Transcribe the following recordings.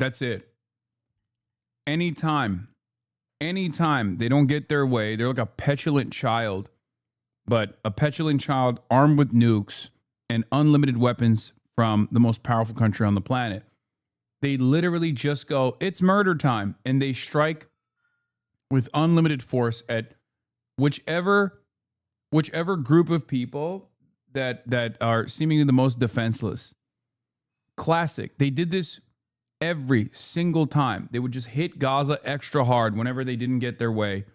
That's it. Anytime they don't get their way, they're like a petulant child, but a petulant child armed with nukes and unlimited weapons from the most powerful country on the planet. They literally just go, it's murder time. And they strike with unlimited force at whichever group of people that are seemingly the most defenseless. Classic. They did this every single time. They would just hit Gaza extra hard whenever they didn't get their way.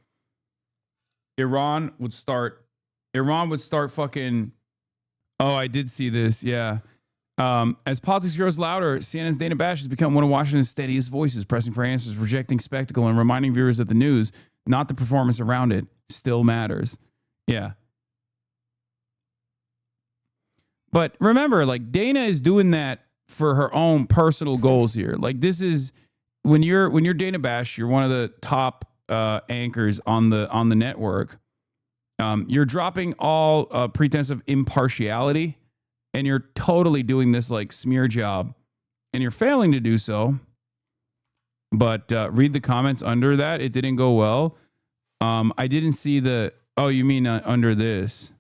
Iran would start fucking, oh, I did see this, yeah. As politics grows louder, CNN's Dana Bash has become one of Washington's steadiest voices, pressing for answers, rejecting spectacle, and reminding viewers that the news, not the performance around it, still matters. Yeah. But remember, like, Dana is doing that for her own personal goals here. Like, this is when you're Dana Bash, you're one of the top anchors on the network. You're dropping all pretense of impartiality, and you're totally doing this like smear job, and you're failing to do so. But read the comments under that. It didn't go well. I didn't see the. Oh, you mean under this?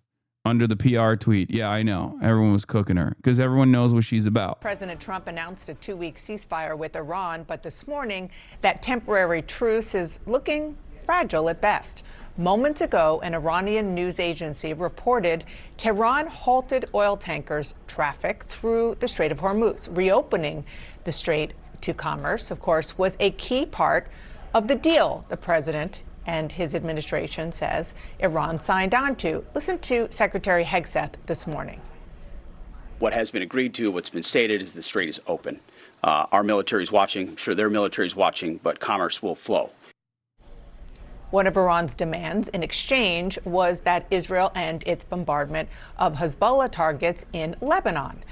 Under the PR tweet. Yeah, I know. Everyone was cooking her because everyone knows what she's about. President Trump announced a 2-week ceasefire with Iran, but this morning that temporary truce is looking fragile at best. Moments ago, an Iranian news agency reported Tehran halted oil tankers' traffic through the Strait of Hormuz. Reopening the strait to commerce, of course, was a key part of the deal the president and his administration says Iran signed on to. Listen to Secretary Hegseth this morning. What has been agreed to, what's been stated, is the strait is open. Our military is watching. I'm sure their military is watching, but commerce will flow. One of Iran's demands in exchange was that Israel end its bombardment of Hezbollah targets in Lebanon.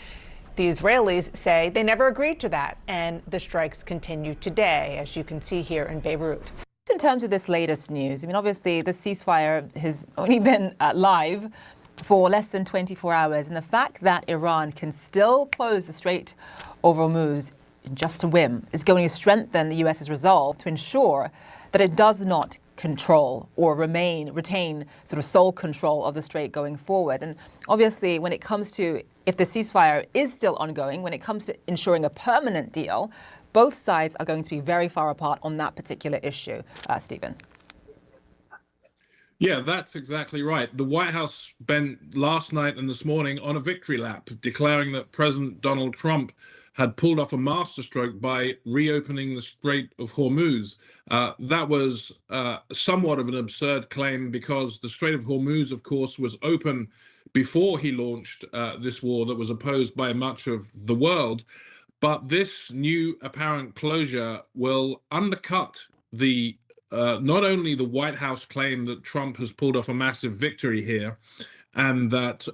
The Israelis say they never agreed to that, and the strikes continue today, as you can see here in Beirut. In terms of this latest news, I mean, obviously the ceasefire has only been live for less than 24 hours. And the fact that Iran can still close the Strait of Hormuz in just a whim is going to strengthen the U.S.'s resolve to ensure that it does not control or retain sort of sole control of the strait going forward. And obviously, when it comes to if the ceasefire is still ongoing, when it comes to ensuring a permanent deal, both sides are going to be very far apart on that particular issue. Stephen. Yeah, that's exactly right. The White House spent last night and this morning on a victory lap, declaring that President Donald Trump had pulled off a masterstroke by reopening the Strait of Hormuz. That was somewhat of an absurd claim because the Strait of Hormuz, of course, was open before he launched this war that was opposed by much of the world. But this new apparent closure will undercut the not only the White House claim that Trump has pulled off a massive victory here, and that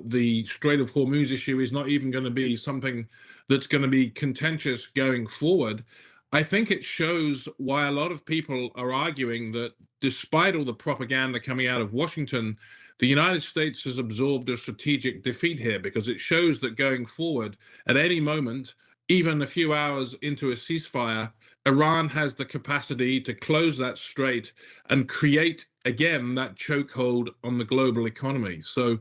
the Strait of Hormuz issue is not even going to be something that's going to be contentious going forward. I think it shows why a lot of people are arguing that despite all the propaganda coming out of Washington, the United States has absorbed a strategic defeat here, because it shows that going forward, at any moment, even a few hours into a ceasefire, Iran has the capacity to close that strait and create, again, that chokehold on the global economy. So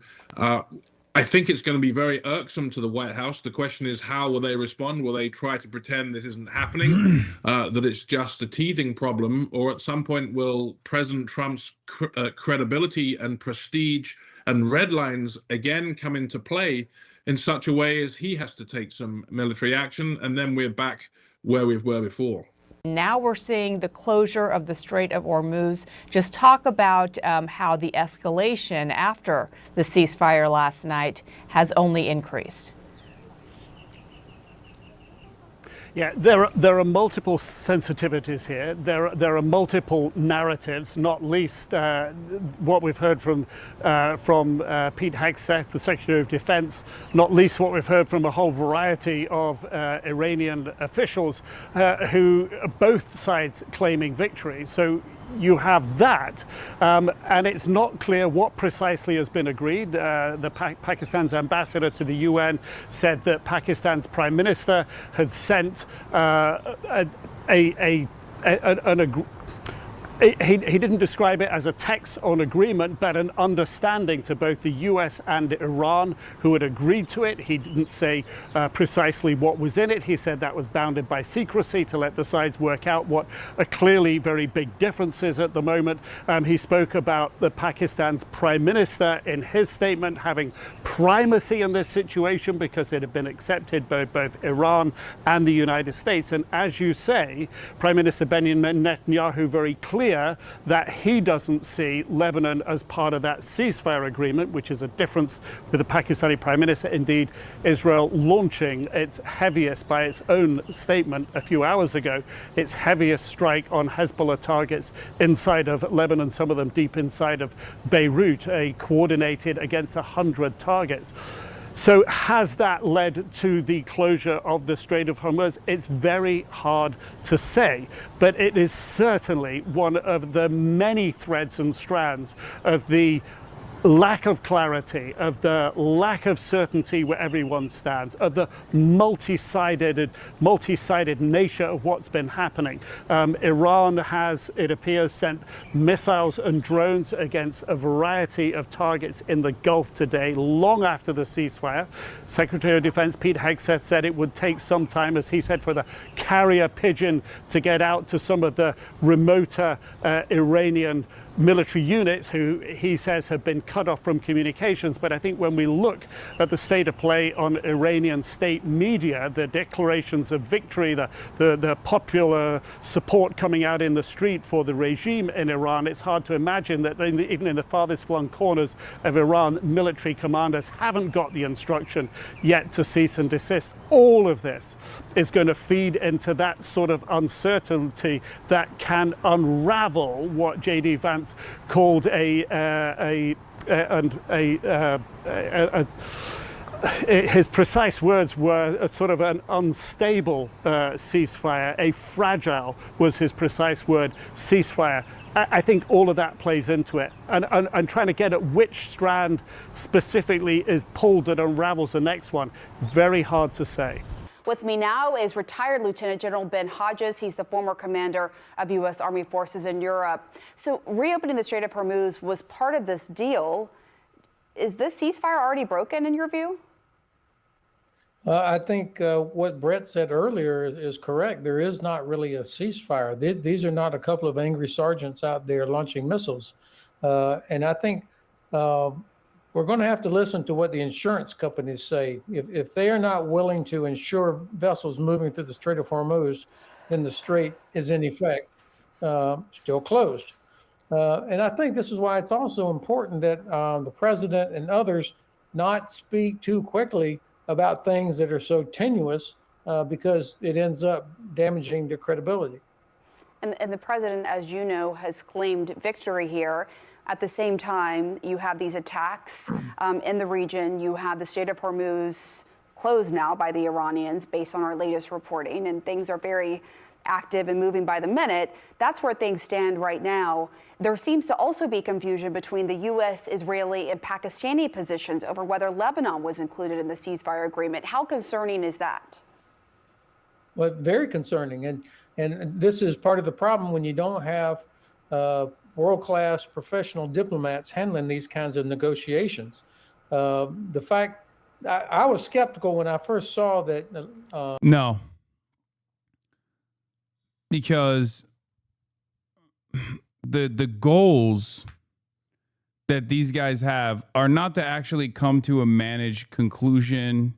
I think it's going to be very irksome to the White House. The question is, how will they respond? Will they try to pretend this isn't happening, that it's just a teething problem? Or at some point, will President Trump's credibility and prestige and red lines again come into play in such a way as he has to take some military action, and then we're back where we were before? Now we're seeing the closure of the Strait of Hormuz. Just talk about how the escalation after the ceasefire last night has only increased. Yeah, there are multiple sensitivities here. There are multiple narratives, not least what we've heard from Pete Hegseth, the Secretary of Defense, not least what we've heard from a whole variety of Iranian officials who both sides claiming victory. So you have that, and it's not clear what precisely has been agreed. Pakistan's ambassador to the UN said that Pakistan's prime minister had sent he didn't describe it as a text on agreement, but an understanding to both the US and Iran, who had agreed to it. He didn't say precisely what was in it. He said that was bounded by secrecy to let the sides work out what are clearly very big differences at the moment. He spoke about the Pakistan's prime minister in his statement having primacy in this situation because it had been accepted by both Iran and the United States. And as you say, Prime Minister Benjamin Netanyahu very clear that he doesn't see Lebanon as part of that ceasefire agreement, which is a difference with the Pakistani Prime Minister. Indeed, Israel launching its heaviest, by its own statement a few hours ago, its heaviest strike on Hezbollah targets inside of Lebanon, some of them deep inside of Beirut, coordinated against 100 targets. So has that led to the closure of the Strait of Hormuz? It's very hard to say, but it is certainly one of the many threads and strands of the lack of clarity, of the lack of certainty where everyone stands, of the multi-sided nature of what's been happening. Iran has, it appears, sent missiles and drones against a variety of targets in the Gulf today, long after the ceasefire. Secretary of Defense Pete Hegseth said it would take some time, as he said, for the carrier pigeon to get out to some of the remoter Iranian military units who he says have been cut off from communications. But I think when we look at the state of play on Iranian state media, the declarations of victory, the popular support coming out in the street for the regime in Iran, it's hard to imagine that even in the farthest flung corners of Iran, military commanders haven't got the instruction yet to cease and desist. All of this is going to feed into that sort of uncertainty that can unravel what J.D. Vance called his precise words were a sort of an unstable ceasefire. A fragile was his precise word, ceasefire. I think all of that plays into it. And trying to get at which strand specifically is pulled that unravels the next one, very hard to say. With me now is retired Lieutenant General Ben Hodges. He's the former commander of U.S. Army forces in Europe. So reopening the Strait of Hormuz was part of this deal. Is this ceasefire already broken in your view? I think what Brett said earlier is correct. There is not really a ceasefire. These are not a couple of angry sergeants out there launching missiles. And I think we're going to have to listen to what the insurance companies say. If they are not willing to insure vessels moving through the Strait of Hormuz, then the strait is in effect still closed. And I think this is why it's also important that the president and others not speak too quickly about things that are so tenuous because it ends up damaging their credibility. And the president, as you know, has claimed victory here. At the same time, you have these attacks in the region. You have the Strait of Hormuz closed now by the Iranians based on our latest reporting, and things are very active and moving by the minute. That's where things stand right now. There seems to also be confusion between the U.S., Israeli, and Pakistani positions over whether Lebanon was included in the ceasefire agreement. How concerning is that? Well, very concerning. And this is part of the problem when you don't have world-class professional diplomats handling these kinds of negotiations. The fact, I was skeptical when I first saw that. No. Because the goals that these guys have are not to actually come to a managed conclusion,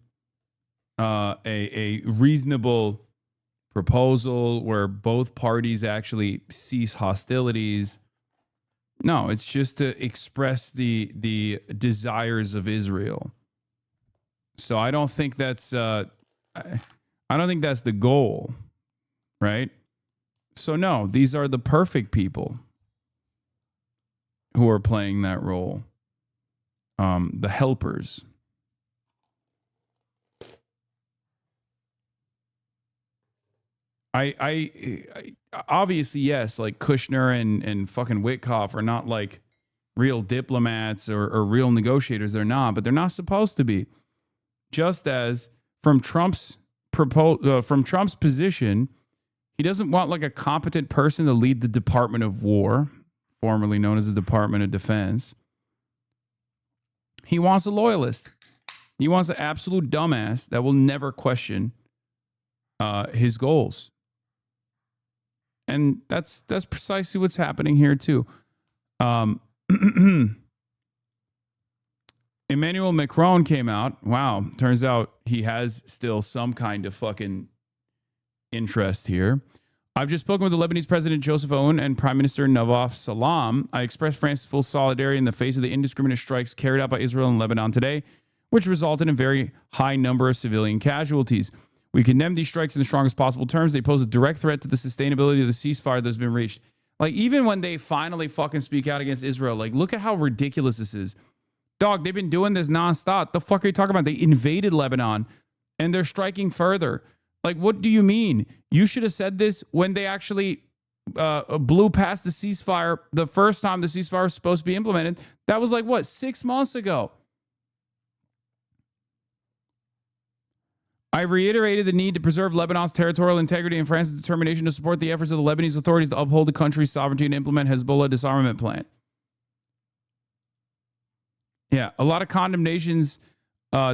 a reasonable proposal where both parties actually cease hostilities. No, it's just to express the desires of Israel. So I don't think that's I don't think that's the goal, right? So no, these are the perfect people who are playing that role, the helpers. obviously, yes, like Kushner and fucking Witkoff are not like real diplomats or real negotiators. They're not, but they're not supposed to be. Just as from Trump's position, he doesn't want like a competent person to lead the Department of War, formerly known as the Department of Defense. He wants a loyalist. He wants an absolute dumbass that will never question his goals. And that's precisely what's happening here too. Emmanuel Macron came out. Wow, turns out he has still some kind of fucking interest here. I've just spoken with the Lebanese President Joseph Aoun and Prime Minister Nawaf Salam. I expressed France's full solidarity in the face of the indiscriminate strikes carried out by Israel in Lebanon today, which resulted in a very high number of civilian casualties. We condemn these strikes in the strongest possible terms. They pose a direct threat to the sustainability of the ceasefire that's been reached. Like, even when they finally fucking speak out against Israel, like, look at how ridiculous this is. Dog, they've been doing this nonstop. The fuck are you talking about? They invaded Lebanon and they're striking further. Like, what do you mean? You should have said this when they actually blew past the ceasefire the first time the ceasefire was supposed to be implemented. That was like, what, 6 months ago? I reiterated the need to preserve Lebanon's territorial integrity and France's determination to support the efforts of the Lebanese authorities to uphold the country's sovereignty and implement Hezbollah disarmament plan. Yeah, a lot of condemnations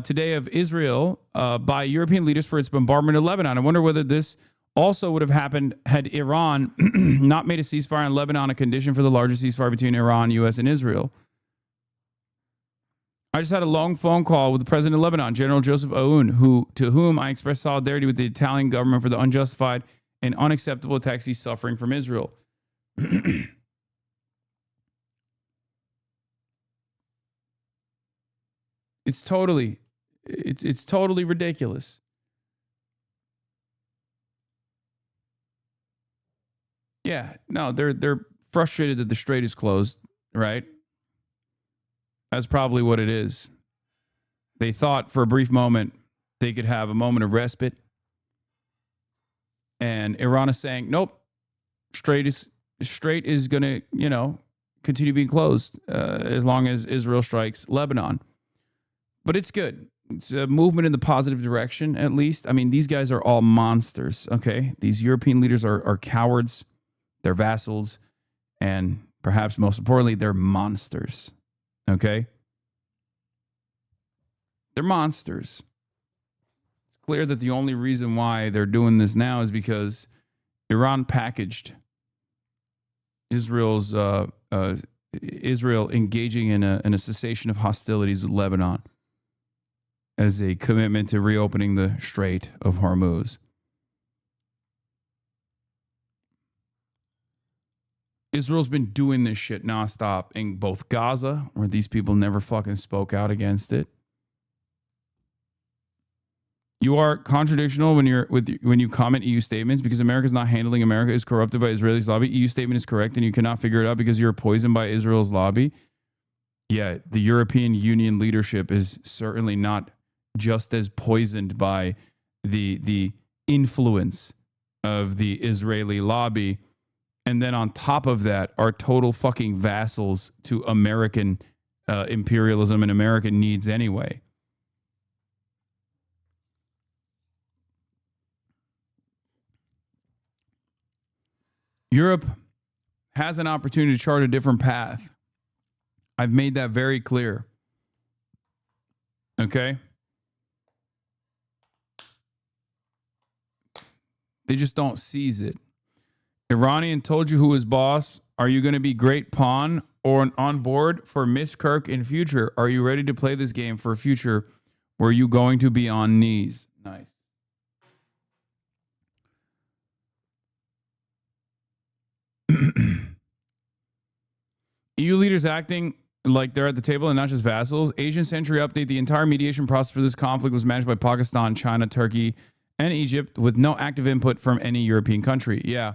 today of Israel by European leaders for its bombardment of Lebanon. I wonder whether this also would have happened had Iran not made a ceasefire in Lebanon a condition for the larger ceasefire between Iran, U.S., and Israel. I just had a long phone call with the president of Lebanon, General Joseph Aoun, to whom I expressed solidarity with the Italian government for the unjustified and unacceptable attacks he's suffering from Israel. It's totally ridiculous. Yeah, no, they're frustrated that the strait is closed, right? That's probably what it is. They thought for a brief moment they could have a moment of respite. And Iran is saying, nope, strait is going to, continue being closed as long as Israel strikes Lebanon. But it's good. It's a movement in the positive direction, at least. I mean, these guys are all monsters, okay? These European leaders are cowards. They're vassals. And perhaps most importantly, they're monsters, okay? They're monsters. It's clear that the only reason why they're doing this now is because Iran packaged Israel engaging in a cessation of hostilities with Lebanon as a commitment to reopening the Strait of Hormuz. Israel's been doing this shit nonstop in both Gaza, where these people never fucking spoke out against it. You are contradictional when you comment EU statements because America's not handling America is corrupted by Israel's lobby. EU statement is correct and you cannot figure it out because you're poisoned by Israel's lobby. Yeah, the European Union leadership is certainly not just as poisoned by the influence of the Israeli lobby. And then on top of that, are total fucking vassals to American imperialism and American needs anyway. Europe has an opportunity to chart a different path. I've made that very clear. Okay? They just don't seize it. Iranian told you who is boss. Are you going to be great pawn or on board for Miss Kirk in future? Are you ready to play this game for a future? Or are you going to be on knees? Nice. EU leaders acting like they're at the table and not just vassals. Asian Century update. The entire mediation process for this conflict was managed by Pakistan, China, Turkey, and Egypt with no active input from any European country. Yeah,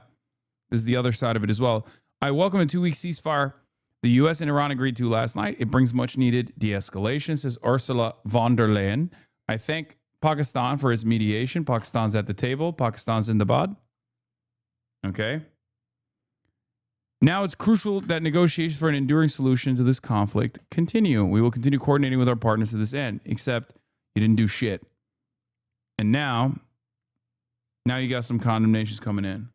this is the other side of it as well. I welcome a 2-week ceasefire the U.S. and Iran agreed to last night. It brings much needed de-escalation, says Ursula von der Leyen. I thank Pakistan for its mediation. Pakistan's at the table. Pakistan's in the bod. Okay. Now it's crucial that negotiations for an enduring solution to this conflict continue. We will continue coordinating with our partners to this end, except you didn't do shit. And now you got some condemnations coming in.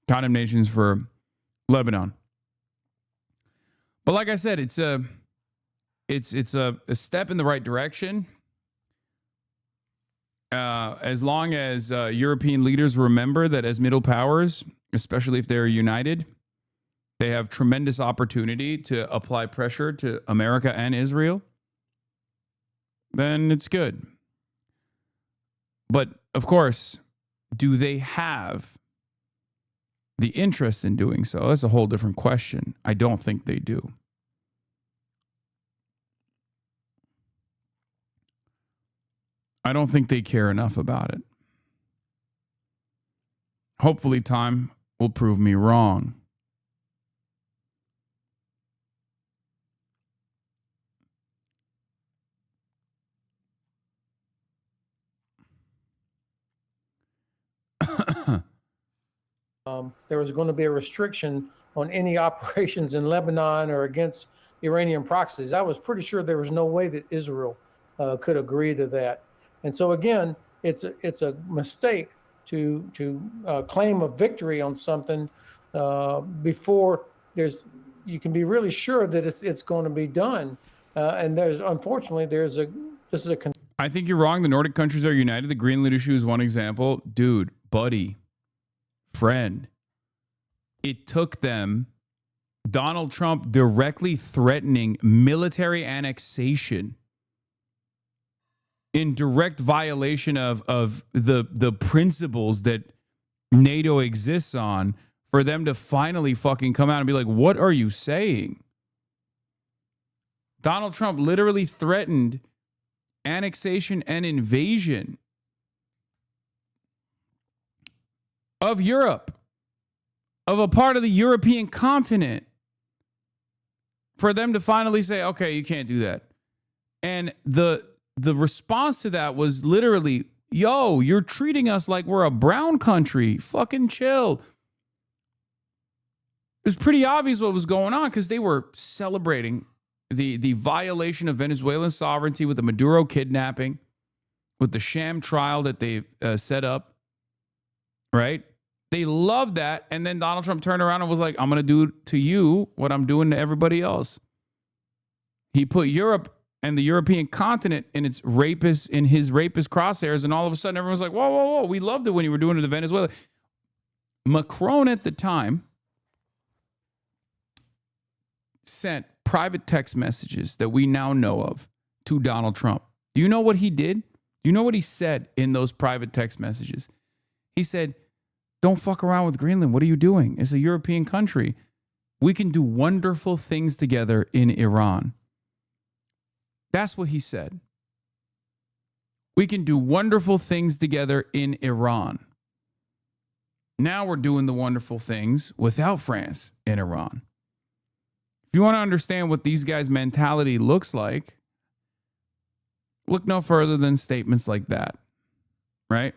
Condemnations for Lebanon. But like I said, it's a step in the right direction. As long as European leaders remember that as middle powers, especially if they're united, they have tremendous opportunity to apply pressure to America and Israel, then it's good. But of course, do they have the interest in doing so? That's a whole different question. I don't think they do. I don't think they care enough about it. Hopefully, time will prove me wrong. There was going to be a restriction on any operations in Lebanon or against Iranian proxies. I was pretty sure there was no way that Israel could agree to that. And so again, it's a mistake to claim a victory on something before you can be really sure that it's going to be done. And unfortunately this is a. I think you're wrong. The Nordic countries are united. The Greenland issue is one example. Dude, buddy, friend. It took them Donald Trump directly threatening military annexation in direct violation of the principles that NATO exists on for them to finally fucking come out and be like, what are you saying? Donald Trump literally threatened annexation and invasion of Europe, of a part of the European continent, for them to finally say, okay, you can't do that. And the response to that was literally, yo, you're treating us like we're a brown country. Fucking chill. It was pretty obvious what was going on because they were celebrating the violation of Venezuelan sovereignty with the Maduro kidnapping, with the sham trial that they set up, right? They loved that. And then Donald Trump turned around and was like, I'm going to do to you what I'm doing to everybody else. He put Europe and the European continent in his rapist crosshairs. And all of a sudden, everyone's like, whoa, whoa, whoa. We loved it when you were doing it to Venezuela. Macron at the time sent private text messages that we now know of to Donald Trump. Do you know what he did? Do you know what he said in those private text messages? He said, don't fuck around with Greenland. What are you doing? It's a European country. We can do wonderful things together in Iran. That's what he said. We can do wonderful things together in Iran. Now we're doing the wonderful things without France in Iran. If you want to understand what these guys' mentality looks like, look no further than statements like that, right?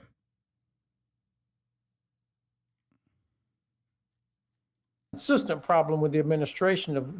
Consistent problem with the administration of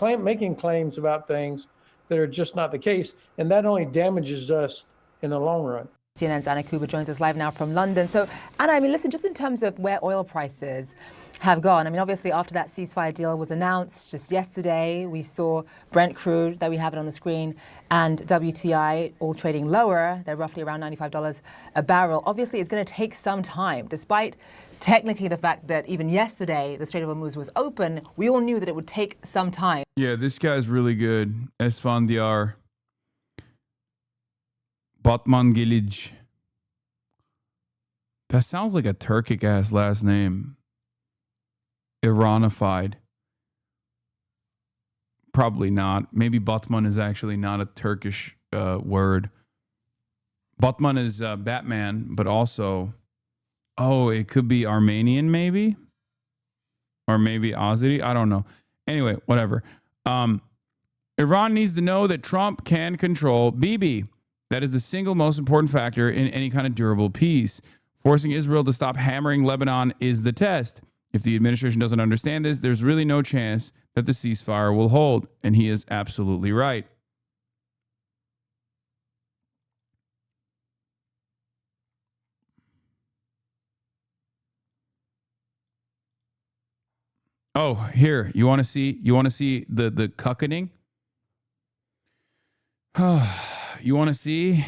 making claims about things that are just not the case, and that only damages us in the long run. CNN's Anna Kuba joins us live now from London. So, Anna, I mean, listen, just in terms of where oil prices have gone, I mean, obviously after that ceasefire deal was announced just yesterday, we saw Brent crude, that we have it on the screen, and WTI all trading lower. They're roughly around $95 a barrel. Obviously, it's going to take some time, despite technically the fact that even yesterday the Strait of Hormuz was open. We all knew that it would take some time. Yeah, this guy's really good. Esfandiar. Batman Gilij. That sounds like a Turkic ass last name. Iranified. Probably not. Maybe Batman is actually not a Turkish word. Batman is Batman, but also, it could be Armenian maybe? Or maybe Azeri? I don't know. Anyway, whatever. Iran needs to know that Trump can control Bibi. That is the single most important factor in any kind of durable peace. Forcing Israel to stop hammering Lebanon is the test. If the administration doesn't understand this, there's really no chance that the ceasefire will hold. And he is absolutely right. Oh, here, you want to see the cuckening? You want to see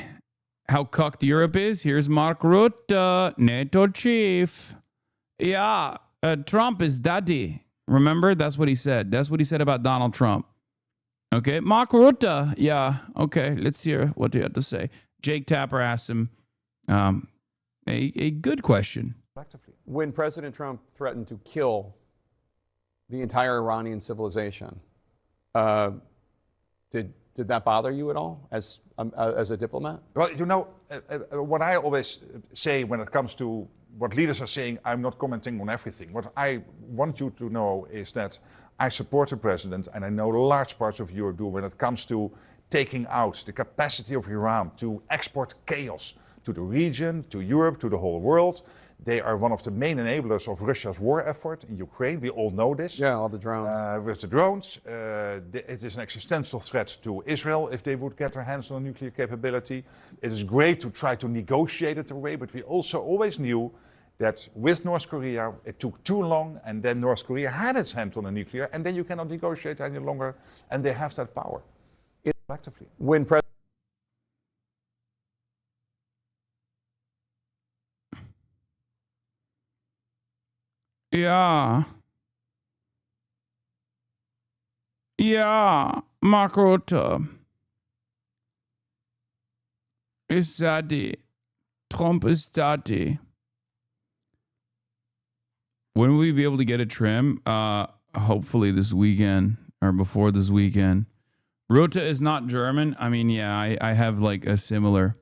how cucked Europe is? Here's Mark Rutte, NATO chief. Yeah, Trump is daddy. Remember? That's what he said. That's what he said about Donald Trump. Okay, Mark Rutte. Yeah, okay, let's hear what he had to say. Jake Tapper asked him a good question. When President Trump threatened to kill the entire Iranian civilization, did that bother you at all as a diplomat? Well, you know, what I always say when it comes to what leaders are saying, I'm not commenting on everything. What I want you to know is that I support the president, and I know large parts of Europe do, when it comes to taking out the capacity of Iran to export chaos to the region, to Europe, to the whole world. They are one of the main enablers of Russia's war effort in Ukraine. We all know this. Yeah, all the drones. With the drones, it is an existential threat to Israel if they would get their hands on a nuclear capability. It is great to try to negotiate it away, but we also always knew that with North Korea, it took too long, and then North Korea had its hand on a nuclear, and then you cannot negotiate any longer, and they have that power. Collectively. When Yeah. Yeah, Mark Rutte. Is daddy. Trump is daddy. When will we be able to get a trim? Hopefully this weekend or before this weekend. Rutte is not German. I mean, yeah, I have like a similar.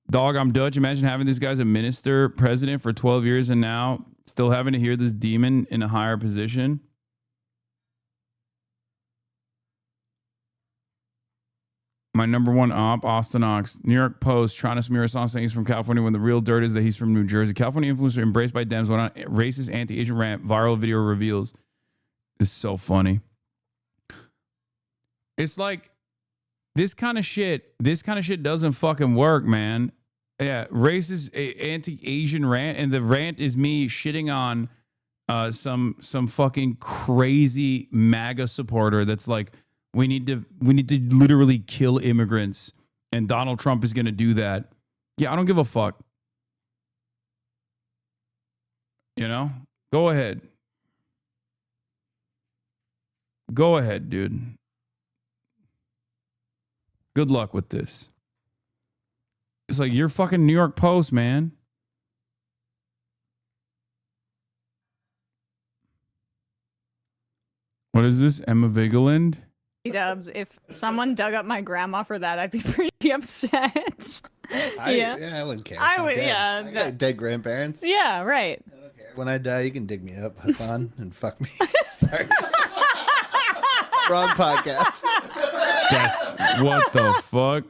Dog, I'm Dutch. Imagine having this guy as a minister, president for 12 years and now still having to hear this demon in a higher position. My number one op, Austin Ox, New York Post, trying to smear Hasan saying he's from California when the real dirt is that he's from New Jersey. California influencer embraced by Dems went on racist anti-Asian rant. Viral video reveals. It's so funny. It's like this kind of shit doesn't fucking work, man. Yeah, racist anti-Asian rant, and the rant is me shitting on some fucking crazy MAGA supporter that's like, we need to literally kill immigrants, and Donald Trump is going to do that. Yeah, I don't give a fuck. You know? Go ahead. Go ahead, dude. Good luck with this. It's like, you're fucking New York Post, man. What is this? Emma Vigeland? Dubs, if someone dug up my grandma for that, I'd be pretty upset. I wouldn't care. I would, dead. I got dead grandparents. Yeah, right. I don't care. When I die, you can dig me up, Hasan, and fuck me. Sorry. Wrong podcast. That's what the fuck.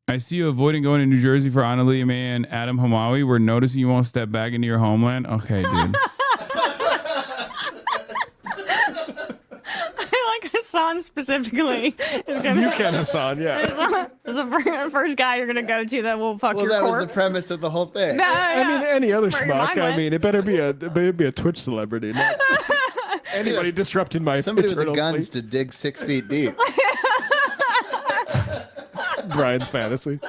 I see you avoiding going to New Jersey for Annalie May and Adam Hamawi. We're noticing you won't step back into your homeland. Okay, dude. Hasan specifically is gonna. You can, Hasan, yeah. Is the first guy you're gonna go to that will fuck your corpse. Well, that was the premise of the whole thing. No, I mean, any other schmuck. I mean, it better be a Twitch celebrity. Not anybody disrupting my somebody with the guns sleep. to dig 6 feet deep. Brian's fantasy.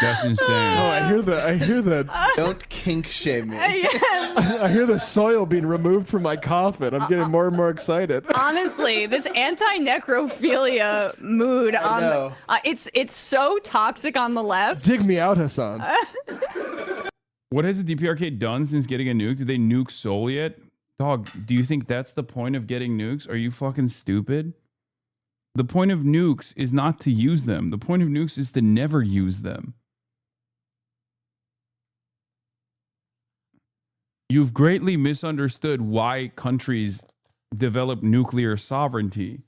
That's insane. Oh, I hear the. Don't kink shame me. Yes. I hear the soil being removed from my coffin. I'm getting more and more excited. Honestly, this anti-necrophilia mood on it's so toxic on the left. Dig me out, Hasan. What has the DPRK done since getting a nuke? Did they nuke Seoul yet? Dog, do you think that's the point of getting nukes? Are you fucking stupid? The point of nukes is not to use them. The point of nukes is to never use them. You've greatly misunderstood why countries develop nuclear sovereignty.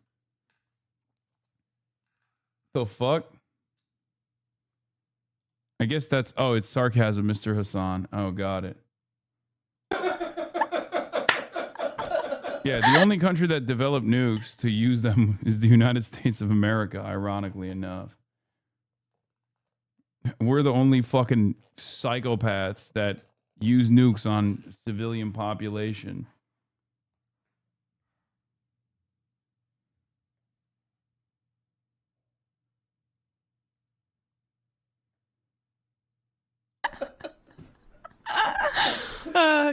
The fuck? I guess that's, oh, it's sarcasm, Mr. Hasan. Oh, got it. Yeah, the only country that developed nukes to use them is the United States of America, ironically enough. We're the only fucking psychopaths that use nukes on civilian population.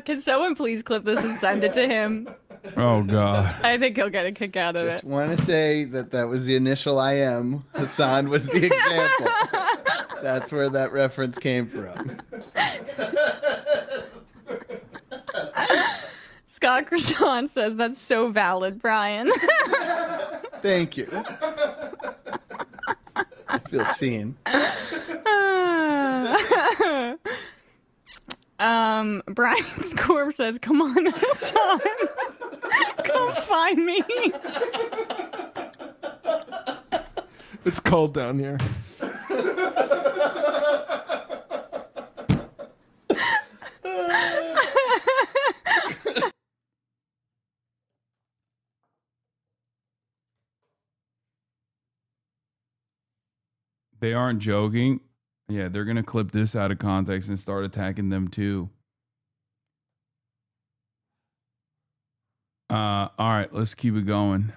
Can someone please clip this and send it to him? Oh, God. I think he'll get a kick out of Just it. want to say that was the initial I am. Hasan was the example. That's where that reference came from. Scott Croissant says that's so valid, Brian. Thank you. I feel seen. Brian Scorp says, come on, Hasan. Come find me. It's cold down here. They aren't joking. Yeah, they're going to clip this out of context and start attacking them too. All right, let's keep it going.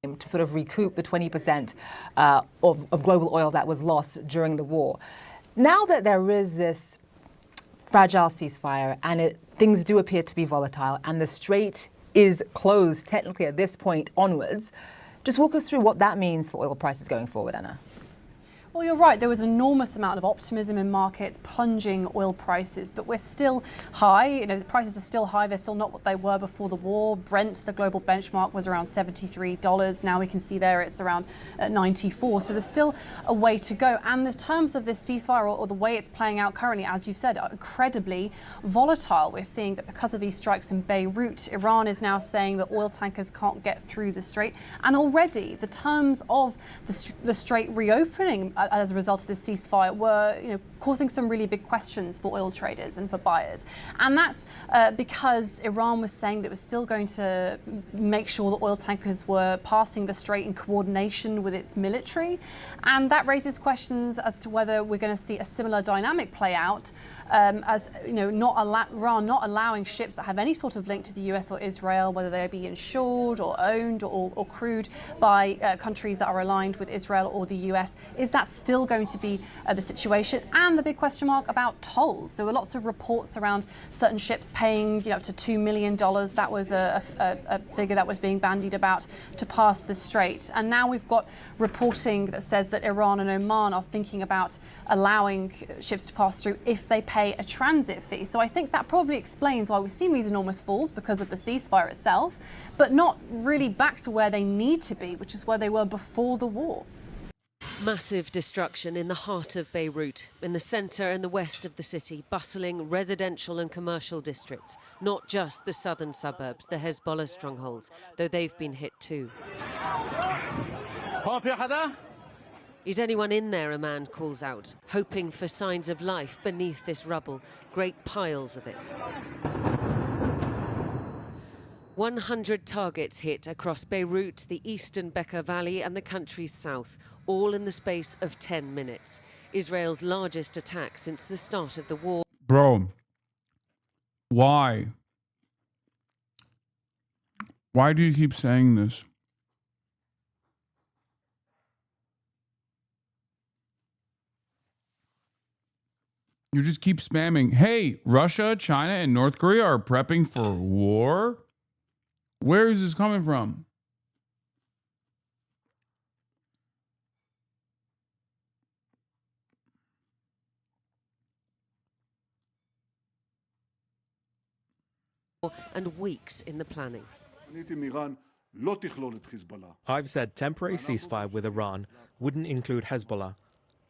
To sort of recoup the 20% of global oil that was lost during the war. Now that there is this fragile ceasefire and things do appear to be volatile and the strait is closed technically at this point onwards, just walk us through what that means for oil prices going forward, Anna. Well, you're right. There was an enormous amount of optimism in markets, plunging oil prices, but we're still high. You know, the prices are still high. They're still not what they were before the war. Brent, the global benchmark, was around $73. Now we can see there it's around 94. So there's still a way to go. And the terms of this ceasefire or the way it's playing out currently, as you've said, are incredibly volatile. We're seeing that because of these strikes in Beirut, Iran is now saying that oil tankers can't get through the strait. And already the terms of the strait reopening as a result of this ceasefire were, causing some really big questions for oil traders and for buyers. And that's because Iran was saying that it was still going to make sure that oil tankers were passing the strait in coordination with its military. And that raises questions as to whether we're going to see a similar dynamic play out, as Iran not allowing ships that have any sort of link to the US or Israel, whether they be insured or owned or crewed by countries that are aligned with Israel or the US. Is that still going to be the situation? And the big question mark about tolls. There were lots of reports around certain ships paying up to $2 million. That was a figure that was being bandied about to pass the strait. And now we've got reporting that says that Iran and Oman are thinking about allowing ships to pass through if they pay a transit fee. So I think that probably explains why we've seen these enormous falls, because of the ceasefire itself, but not really back to where they need to be, which is where they were before the war. Massive destruction in the heart of Beirut, in the centre and the west of the city, bustling residential and commercial districts, not just the southern suburbs, the Hezbollah strongholds, though they've been hit too. Is anyone in there, a man calls out, hoping for signs of life beneath this rubble, great piles of it. 100 targets hit across Beirut, the eastern Bekaa Valley and the country's south, all in the space of 10 minutes. Israel's largest attack since the start of the war. Bro, why? Why do you keep saying this? You just keep spamming, hey, Russia, China, and North Korea are prepping for war? Where is this coming from? And weeks in the planning. I've said temporary ceasefire with Iran wouldn't include Hezbollah,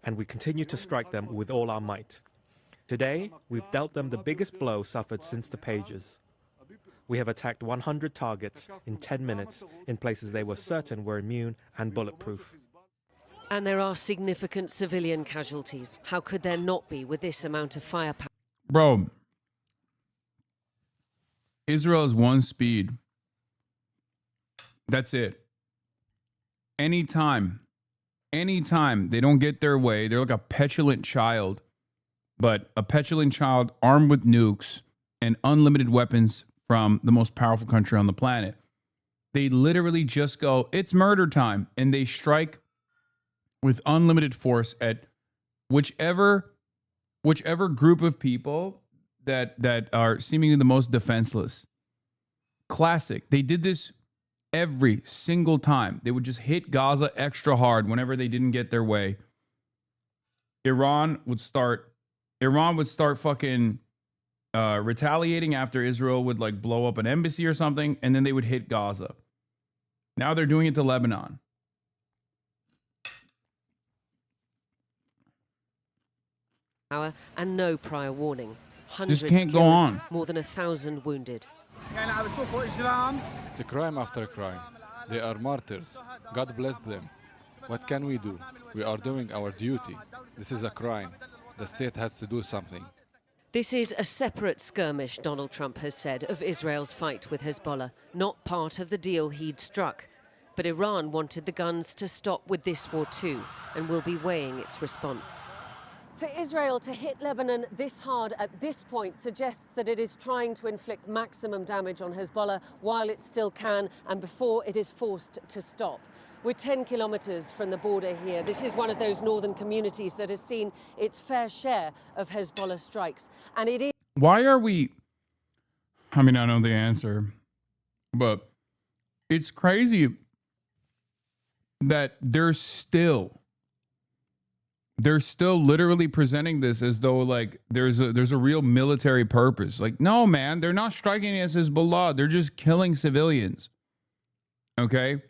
and we continue to strike them with all our might. Today, we've dealt them the biggest blow suffered since the pages. We have attacked 100 targets in 10 minutes in places they were certain were immune and bulletproof. And there are significant civilian casualties. How could there not be with this amount of firepower? Bro, Israel is one speed. That's it. Anytime they don't get their way, they're like a petulant child, but a petulant child armed with nukes and unlimited weapons from the most powerful country on the planet. They literally just go, it's murder time, and they strike with unlimited force at whichever group of people that are seemingly the most defenseless. Classic. They did this every single time. They would just hit Gaza extra hard whenever they didn't get their way. Iran would start fucking retaliating after Israel would like blow up an embassy or something, and then they would hit Gaza. Now they're doing it to Lebanon. And no prior warning. Hundreds Just can't go killed, on. More than 1,000 wounded. It's a crime after crime. They are martyrs. God bless them. What can we do? We are doing our duty. This is a crime. The state has to do something. This is a separate skirmish, Donald Trump has said, of Israel's fight with Hezbollah, not part of the deal he'd struck. But Iran wanted the guns to stop with this war too, and will be weighing its response. For Israel to hit Lebanon this hard at this point suggests that it is trying to inflict maximum damage on Hezbollah while it still can and before it is forced to stop. We're 10 kilometers from the border here. This is one of those northern communities that has seen its fair share of Hezbollah strikes. And it is... Why are we... I mean, I know the answer, but it's crazy that they're still literally presenting this as though like there's a real military purpose. Like, no, man, they're not striking against Hezbollah. They're just killing civilians. Okay?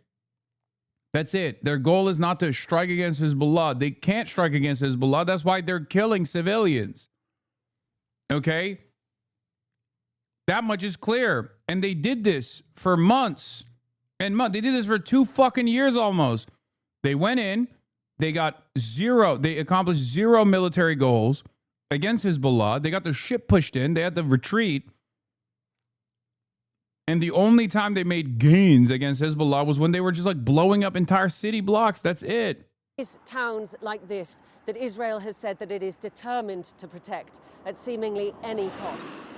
That's it. Their goal is not to strike against Hezbollah. They can't strike against Hezbollah. That's why they're killing civilians. Okay? That much is clear. And they did this for months and months. They did this for 2 fucking years almost. They went in. They accomplished 0 military goals against Hezbollah. They got their shit pushed in. They had to retreat. And the only time they made gains against Hezbollah was when they were just like blowing up entire city blocks. That's it. It's towns like this that Israel has said that it is determined to protect at seemingly any cost.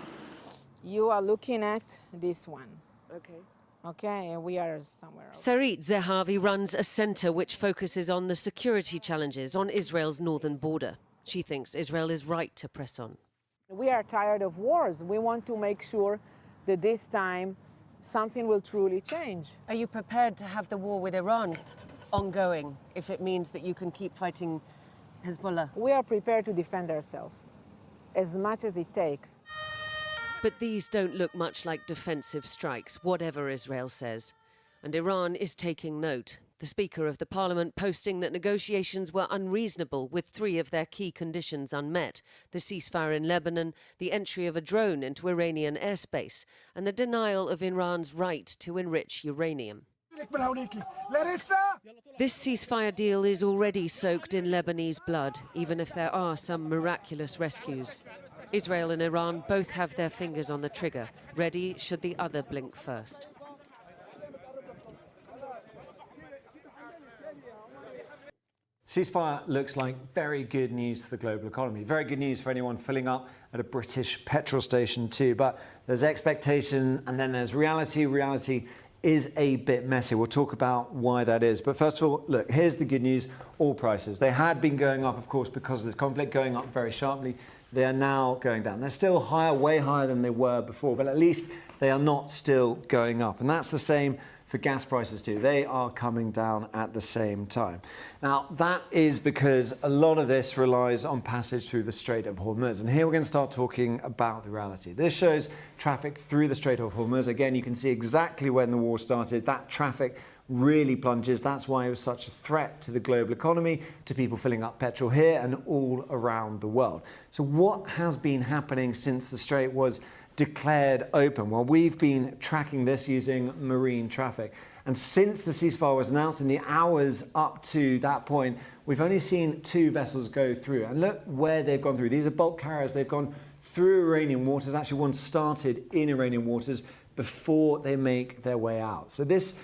You are looking at this one. Okay. Okay, and we are somewhere else. Sarit Zehavi runs a center which focuses on the security challenges on Israel's northern border. She thinks Israel is right to press on. We are tired of wars. We want to make sure that this time something will truly change. Are you prepared to have the war with Iran ongoing if it means that you can keep fighting Hezbollah? We are prepared to defend ourselves as much as it takes. But these don't look much like defensive strikes, whatever Israel says. And Iran is taking note. The Speaker of the Parliament posting that negotiations were unreasonable with 3 of their key conditions unmet: the ceasefire in Lebanon, the entry of a drone into Iranian airspace, and the denial of Iran's right to enrich uranium. This ceasefire deal is already soaked in Lebanese blood, even if there are some miraculous rescues. Israel and Iran both have their fingers on the trigger, ready should the other blink first. Ceasefire looks like very good news for the global economy. Very good news for anyone filling up at a British petrol station too. But there's expectation and then there's reality. Reality is a bit messy. We'll talk about why that is. But first of all, look, here's the good news. Oil prices. They had been going up, of course, because of this conflict, going up very sharply. They are now going down. They're still higher, way higher than they were before, but at least they are not still going up. And that's the same for gas prices too. They are coming down at the same time. Now, that is because a lot of this relies on passage through the Strait of Hormuz. And here we're going to start talking about the reality. This shows traffic through the Strait of Hormuz. Again, you can see exactly when the war started. That traffic really plunges. That's why it was such a threat to the global economy, to people filling up petrol here and all around the world. So what has been happening since the Strait was declared open? Well, we've been tracking this using marine traffic. And since the ceasefire was announced, in the hours up to that point, we've only seen 2 vessels go through. And look where they've gone through. These are bulk carriers. They've gone through Iranian waters. Actually, one started in Iranian waters before they make their way out. So this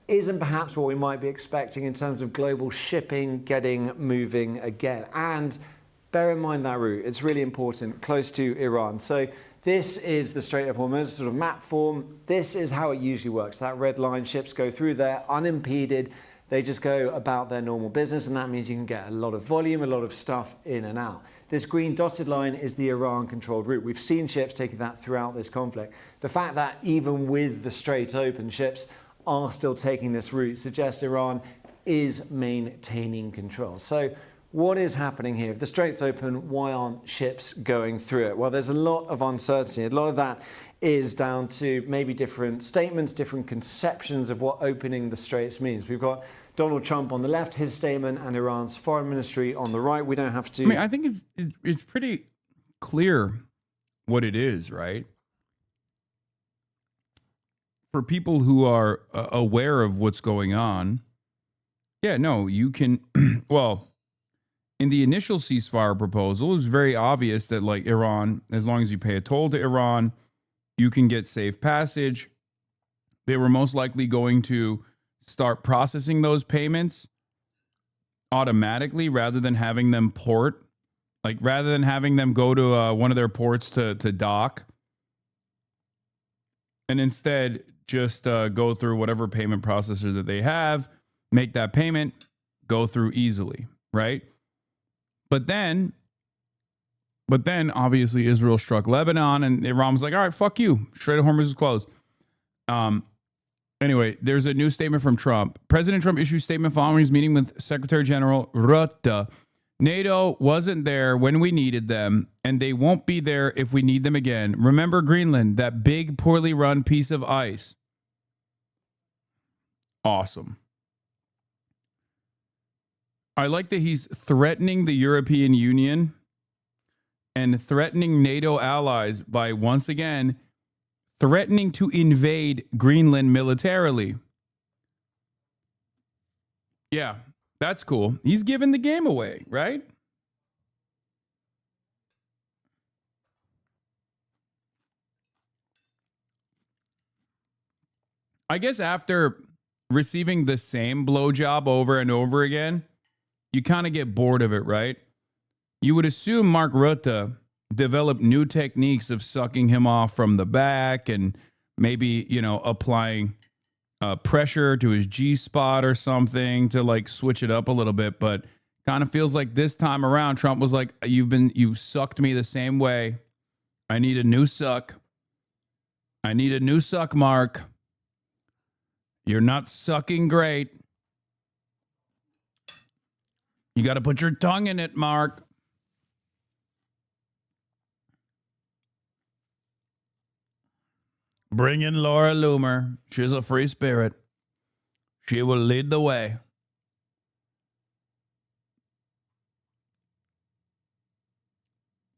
isn't perhaps what we might be expecting in terms of global shipping getting moving again. And bear in mind that route. It's really important, close to Iran. So this is the Strait of Hormuz, sort of map form. This is how it usually works. That red line, ships go through there unimpeded. They just go about their normal business, and that means you can get a lot of volume, a lot of stuff in and out. This green dotted line is the Iran-controlled route. We've seen ships taking that throughout this conflict. The fact that even with the Strait open, ships are still taking this route suggests Iran is maintaining control. So what is happening here? If the Strait's open, why aren't ships going through it? Well, there's a lot of uncertainty. A lot of that is down to maybe different statements, different conceptions of what opening the Straits means. We've got Donald Trump on the left, his statement, and Iran's foreign ministry on the right. We don't have to... I mean, I think it's pretty clear what it is, right? For people who are aware of what's going on, yeah, no, you can... well, in the initial ceasefire proposal, it was very obvious that, like, Iran, as long as you pay a toll to Iran, you can get safe passage. They were most likely going to start processing those payments automatically rather than having them port, like rather than having them go to one of their ports to dock, and instead just go through whatever payment processor that they have, make that payment, go through easily, right? But then obviously Israel struck Lebanon, and Iran was like, all right, fuck you. Strait of Hormuz is closed. Anyway, there's a new statement from Trump. President Trump issued a statement following his meeting with Secretary General Rutte. NATO wasn't there when we needed them, and they won't be there if we need them again. Remember Greenland, that big, poorly run piece of ice. Awesome. I like that he's threatening the European Union and threatening NATO allies by, once again, threatening to invade Greenland militarily. Yeah, that's cool. He's giving the game away, right? I guess after receiving the same blowjob over and over again, you kind of get bored of it, right? You would assume Mark Rutte developed new techniques of sucking him off from the back and maybe, you know, applying pressure to his G-spot or something to like switch it up a little bit. But kind of feels like this time around, Trump was like, you've sucked me the same way. I need a new suck. I need a new suck, Mark. You're not sucking great. You got to put your tongue in it, Mark. Bring in Laura Loomer. She's a free spirit. She will lead the way.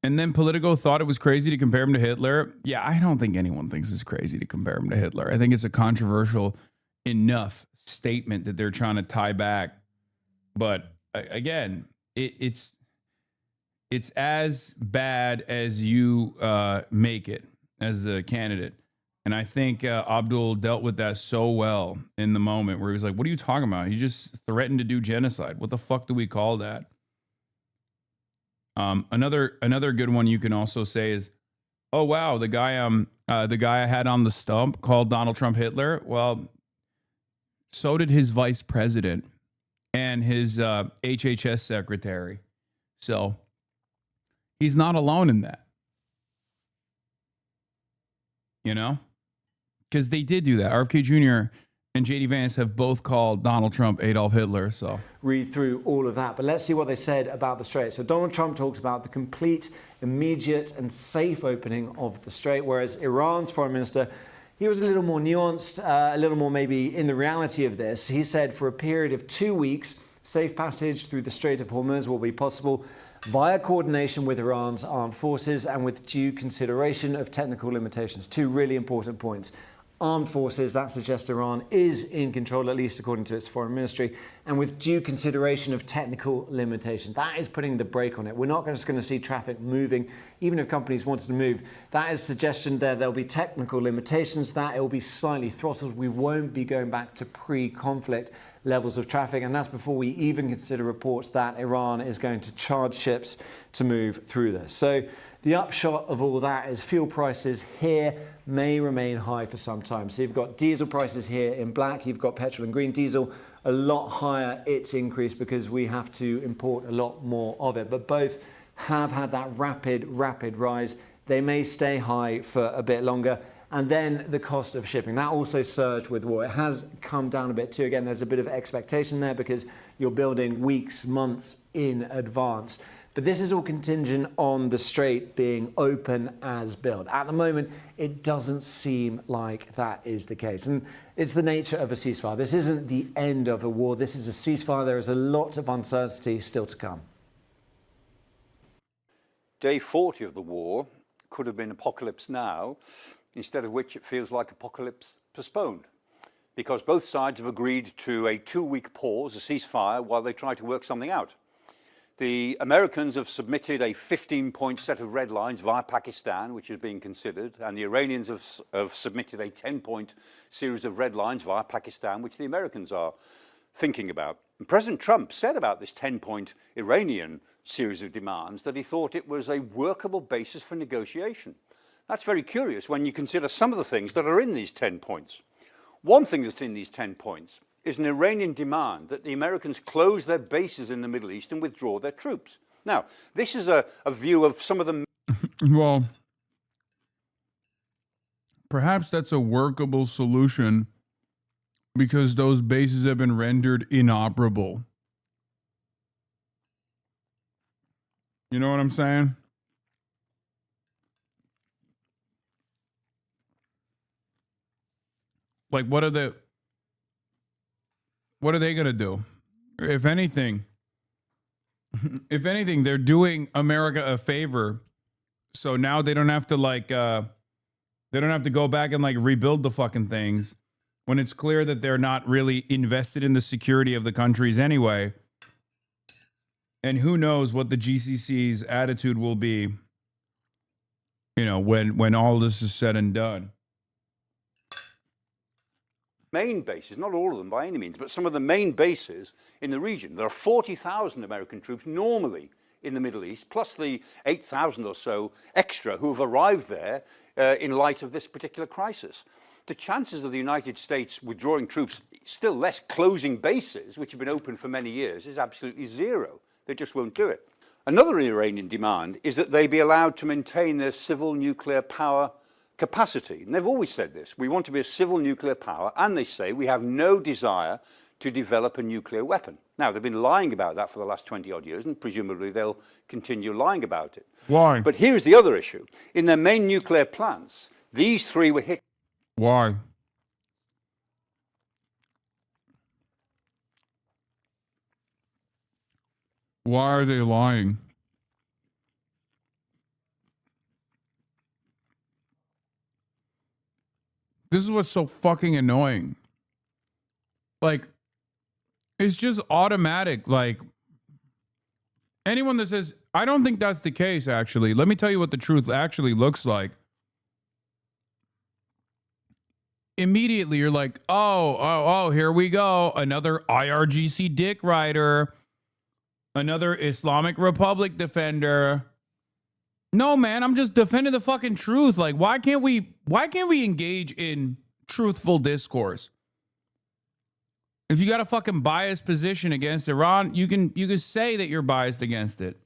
And then Politico thought it was crazy to compare him to Hitler. Yeah, I don't think anyone thinks it's crazy to compare him to Hitler. I think it's a controversial enough statement that they're trying to tie back. But again, it's as bad as you make it as the candidate. And I think Abdul dealt with that so well in the moment where he was like, what are you talking about? You just threatened to do genocide. What the fuck do we call that? Another good one you can also say is, oh, wow, the guy I had on the stump called Donald Trump Hitler. Well, so did his vice president and his HHS secretary. So he's not alone in that. You know? Because they did do that. RFK Jr. and J.D. Vance have both called Donald Trump Adolf Hitler. So read through all of that. But let's see what they said about the Strait. So Donald Trump talked about the complete, immediate and safe opening of the Strait, whereas Iran's foreign minister, he was a little more nuanced, a little more maybe in the reality of this. He said for a period of 2 weeks, safe passage through the Strait of Hormuz will be possible via coordination with Iran's armed forces and with due consideration of technical limitations. Two really important points. armed forces. That suggests Iran is in control, at least according to its foreign ministry, and with due consideration of technical limitation. That is putting the brake on it. We're not just going to see traffic moving, even if companies wanted to move. That is suggestion there'll be technical limitations, that it will be slightly throttled. We won't be going back to pre-conflict levels of traffic, and that's before we even consider reports that Iran is going to charge ships to move through this. So the upshot of all that is fuel prices here may remain high for some time. So you've got diesel prices here in black, you've got petrol and green diesel a lot higher, it's increased because we have to import a lot more of it. But both have had that rapid rise. They may stay high for a bit longer. And then the cost of shipping, that also surged with war. It has come down a bit too. Again, there's a bit of expectation there because you're building weeks, months in advance. But this is all contingent on the strait being open as built. At the moment, it doesn't seem like that is the case. And it's the nature of a ceasefire. This isn't the end of a war. This is a ceasefire. There is a lot of uncertainty still to come. Day 40 of the war could have been apocalypse now, instead of which it feels like apocalypse postponed, because both sides have agreed to a 2-week pause, a ceasefire, while they try to work something out. The Americans have submitted a 15-point set of red lines via Pakistan, which is being considered, and the Iranians have submitted a 10-point series of red lines via Pakistan, which the Americans are thinking about. And President Trump said about this 10-point Iranian series of demands that he thought it was a workable basis for negotiation. That's very curious when you consider some of the things that are in these 10 points. One thing that's in these 10 points is an Iranian demand that the Americans close their bases in the Middle East and withdraw their troops. Now, this is a view of some of the... Well, perhaps that's a workable solution because those bases have been rendered inoperable. You know what I'm saying? Like, what are they going to do? If anything, they're doing America a favor. So now they don't have to go back and like rebuild the fucking things when it's clear that they're not really invested in the security of the countries anyway. And who knows what the GCC's attitude will be, you know, when all this is said and done. Main bases, not all of them by any means, but some of the main bases in the region. There are 40,000 American troops normally in the Middle East, plus the 8,000 or so extra who have arrived there in light of this particular crisis. The chances of the United States withdrawing troops, still less closing bases, which have been open for many years, is absolutely zero. They just won't do it. Another Iranian demand is that they be allowed to maintain their civil nuclear power capacity. And they've always said this. We want to be a civil nuclear power, and they say we have no desire to develop a nuclear weapon. Now, they've been lying about that for the last 20-odd years, and presumably they'll continue lying about it. Why? But here's the other issue. In their main nuclear plants, these three were hit. Why? Why are they lying? This is what's so fucking annoying. Like, it's just automatic. Like, anyone that says, I don't think that's the case, actually. Let me tell you what the truth actually looks like. Immediately, you're like, oh, here we go. Another IRGC dick rider. Another Islamic Republic defender. No, man, I'm just defending the fucking truth. Like, why can't we engage in truthful discourse? If you got a fucking biased position against Iran, you can say that you're biased against it.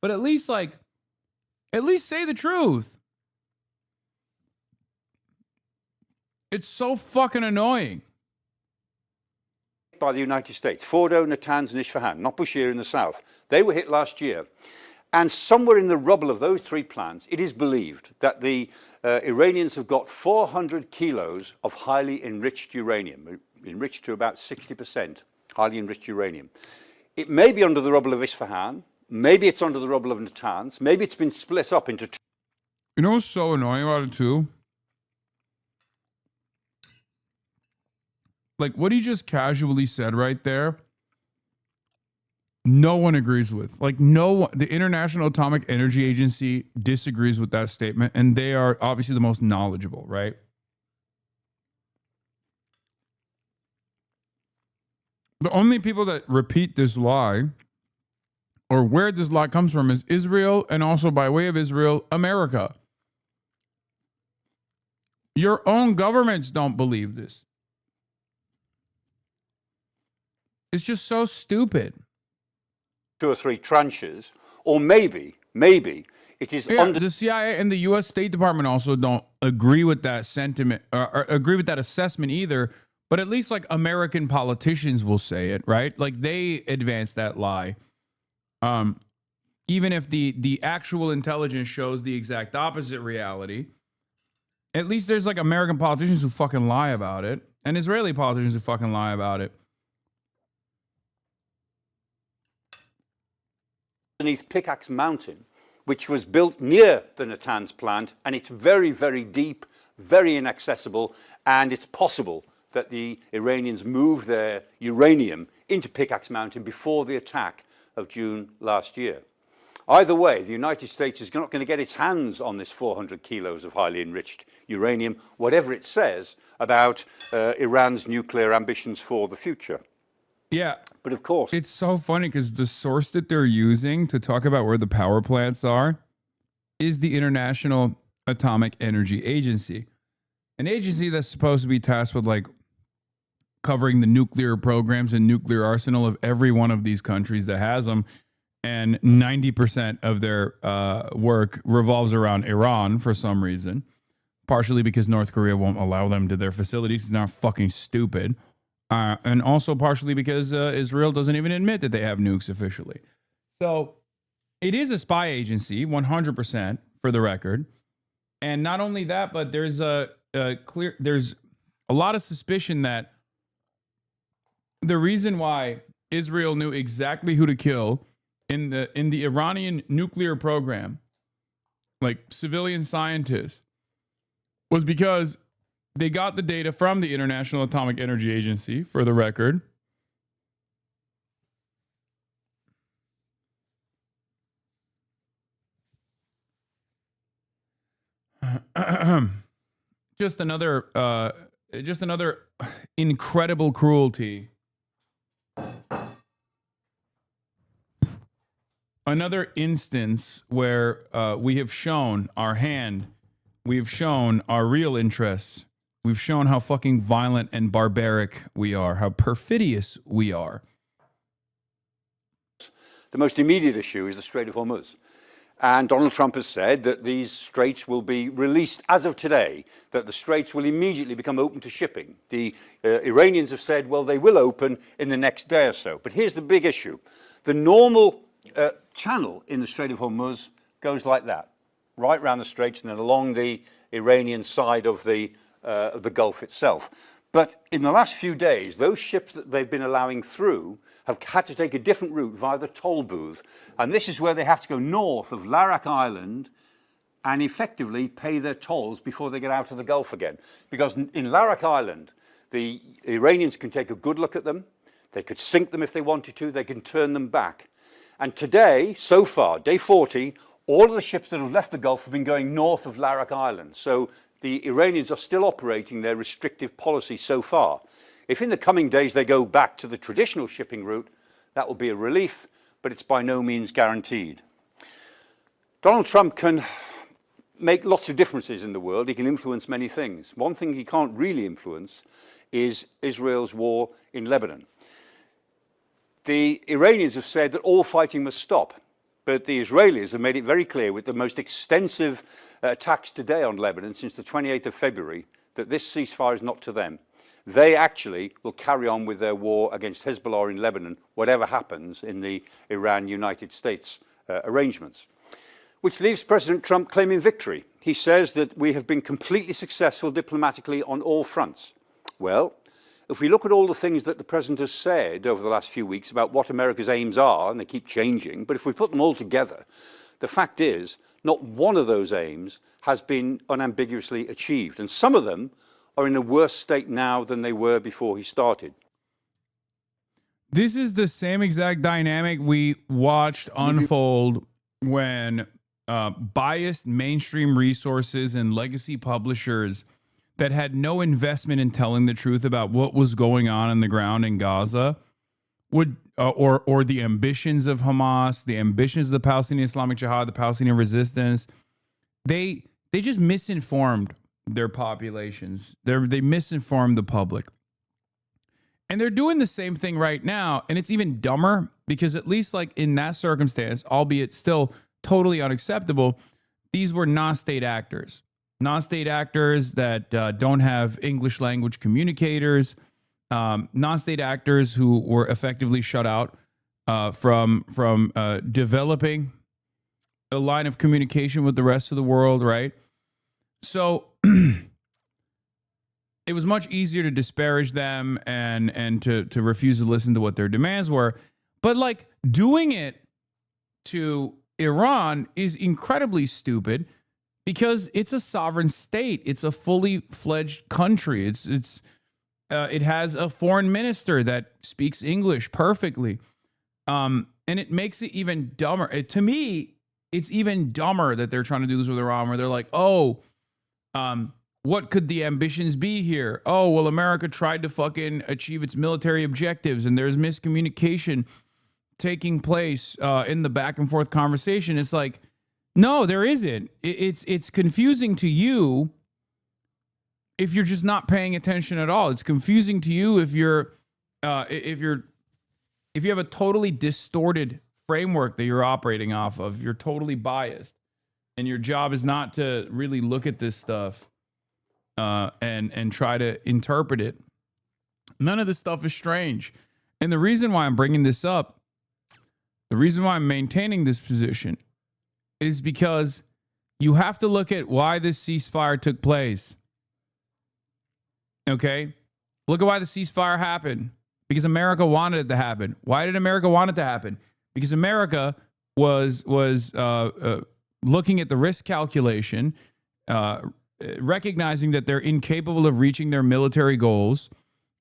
But at least say the truth. It's so fucking annoying. By the United States, Fordo, Natanz, and Isfahan, not Bushehr in the south. They were hit last year. And somewhere in the rubble of those three plants, it is believed that the Iranians have got 400 kilos of highly enriched uranium, enriched to about 60%, highly enriched uranium. It may be under the rubble of Isfahan, maybe it's under the rubble of Natanz, maybe it's been split up into two. You know what's so annoying about it too? like what he just casually said right there, no one agrees with. Like no one, the International Atomic Energy Agency disagrees with that statement, and they are obviously the most knowledgeable, right? The only people that repeat this lie, or where this lie comes from, is Israel, and also by way of Israel, America. Your own governments don't believe this. It's just so stupid. 2 or 3 tranches, or maybe it is under the CIA and the U.S. State Department also don't agree with that sentiment or agree with that assessment either. But at least like American politicians will say it, right? Like they advance that lie. Even if the actual intelligence shows the exact opposite reality, at least there's like American politicians who fucking lie about it, and Israeli politicians who fucking lie about it. underneath Pickaxe Mountain, which was built near the Natanz plant, and it's very, very deep, very inaccessible, and it's possible that the Iranians moved their uranium into Pickaxe Mountain before the attack of June last year. Either way, the United States is not going to get its hands on this 400 kilos of highly enriched uranium, whatever it says about Iran's nuclear ambitions for the future. Yeah. But of course, it's so funny because the source that they're using to talk about where the power plants are is the International Atomic Energy Agency, an agency that's supposed to be tasked with like covering the nuclear programs and nuclear arsenal of every one of these countries that has them. And 90% of their work revolves around Iran for some reason, partially because North Korea won't allow them to their facilities. It's not fucking stupid. And also partially because Israel doesn't even admit that they have nukes officially. So it is a spy agency, 100% for the record. And not only that, but there's there's a lot of suspicion that the reason why Israel knew exactly who to kill in the Iranian nuclear program, like civilian scientists, was because they got the data from the International Atomic Energy Agency, for the record. Just another incredible cruelty. Another instance where we have shown our hand, we've shown our real interests, we've shown how fucking violent and barbaric we are, how perfidious we are. the most immediate issue is the Strait of Hormuz. And Donald Trump has said that these straits will be released as of today, that the straits will immediately become open to shipping. The Iranians have said, well, they will open in the next day or so. But here's the big issue. The normal channel in the Strait of Hormuz goes like that, right around the straits and then along the Iranian side of the Gulf itself. But in the last few days, those ships that they've been allowing through have had to take a different route via the toll booth. And this is where they have to go north of Larak Island and effectively pay their tolls before they get out of the Gulf again. Because in Larak Island, the Iranians can take a good look at them. They could sink them if they wanted to. They can turn them back. And today, so far, day 40, all of the ships that have left the Gulf have been going north of Larak Island. So the Iranians are still operating their restrictive policy so far. If in the coming days they go back to the traditional shipping route, that will be a relief, but it's by no means guaranteed. Donald Trump can make lots of differences in the world. He can influence many things. One thing he can't really influence is Israel's war in Lebanon. The Iranians have said that all fighting must stop, but the Israelis have made it very clear with the most extensive attacks today on Lebanon since the 28th of February that this ceasefire is not to them. They actually will carry on with their war against Hezbollah in Lebanon, whatever happens in the Iran-United States arrangements. Which leaves President Trump claiming victory. He says that we have been completely successful diplomatically on all fronts. Well, if we look at all the things that the President has said over the last few weeks about what America's aims are, and they keep changing, but if we put them all together, the fact is not one of those aims has been unambiguously achieved. And some of them are in a worse state now than they were before he started. This is the same exact dynamic we watched unfold when biased mainstream resources and legacy publishers that had no investment in telling the truth about what was going on the ground in Gaza would, or the ambitions of Hamas, the ambitions of the Palestinian Islamic Jihad, the Palestinian resistance, they just misinformed their populations. They misinformed the public. And they're doing the same thing right now. And it's even dumber because at least like in that circumstance, albeit still totally unacceptable, these were non-state actors. Non-state actors that don't have English language communicators, non-state actors who were effectively shut out from developing a line of communication with the rest of the world, right? So it was much easier to disparage them and to refuse to listen to what their demands were. But like doing it to Iran is incredibly stupid because it's a sovereign state. It's a fully fledged country. It has a foreign minister that speaks English perfectly. And it makes it even dumber. To me, it's even dumber that they're trying to do this with Iran, where they're like, what could the ambitions be here? Oh, well, America tried to fucking achieve its military objectives and there's miscommunication taking place in the back and forth conversation. It's like, no, there isn't. It's confusing to you if you're just not paying attention at all. It's confusing to you if you have a totally distorted framework that you're operating off of. You're totally biased, and your job is not to really look at this stuff and try to interpret it. None of this stuff is strange. And the reason why I'm bringing this up, the reason why I'm maintaining this position is because you have to look at why this ceasefire took place. Okay? Look at why the ceasefire happened. Because America wanted it to happen. Why did America want it to happen? Because America was looking at the risk calculation, recognizing that they're incapable of reaching their military goals.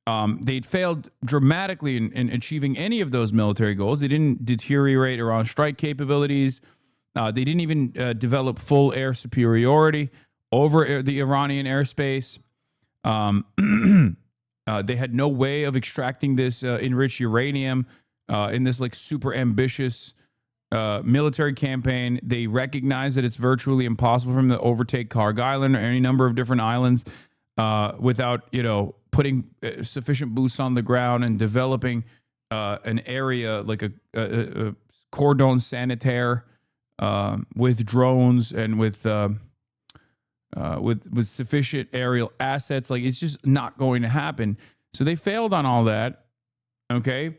They'd failed dramatically in achieving any of those military goals. They didn't deteriorate Iran's strike capabilities. They didn't even develop full air superiority over the Iranian airspace. They had no way of extracting this enriched uranium in this like super ambitious military campaign. They recognize that it's virtually impossible for them to overtake Karg Island or any number of different islands without, putting sufficient boots on the ground and developing an area like a cordon sanitaire with drones and with sufficient aerial assets. Like, it's just not going to happen. So they failed on all that. Okay.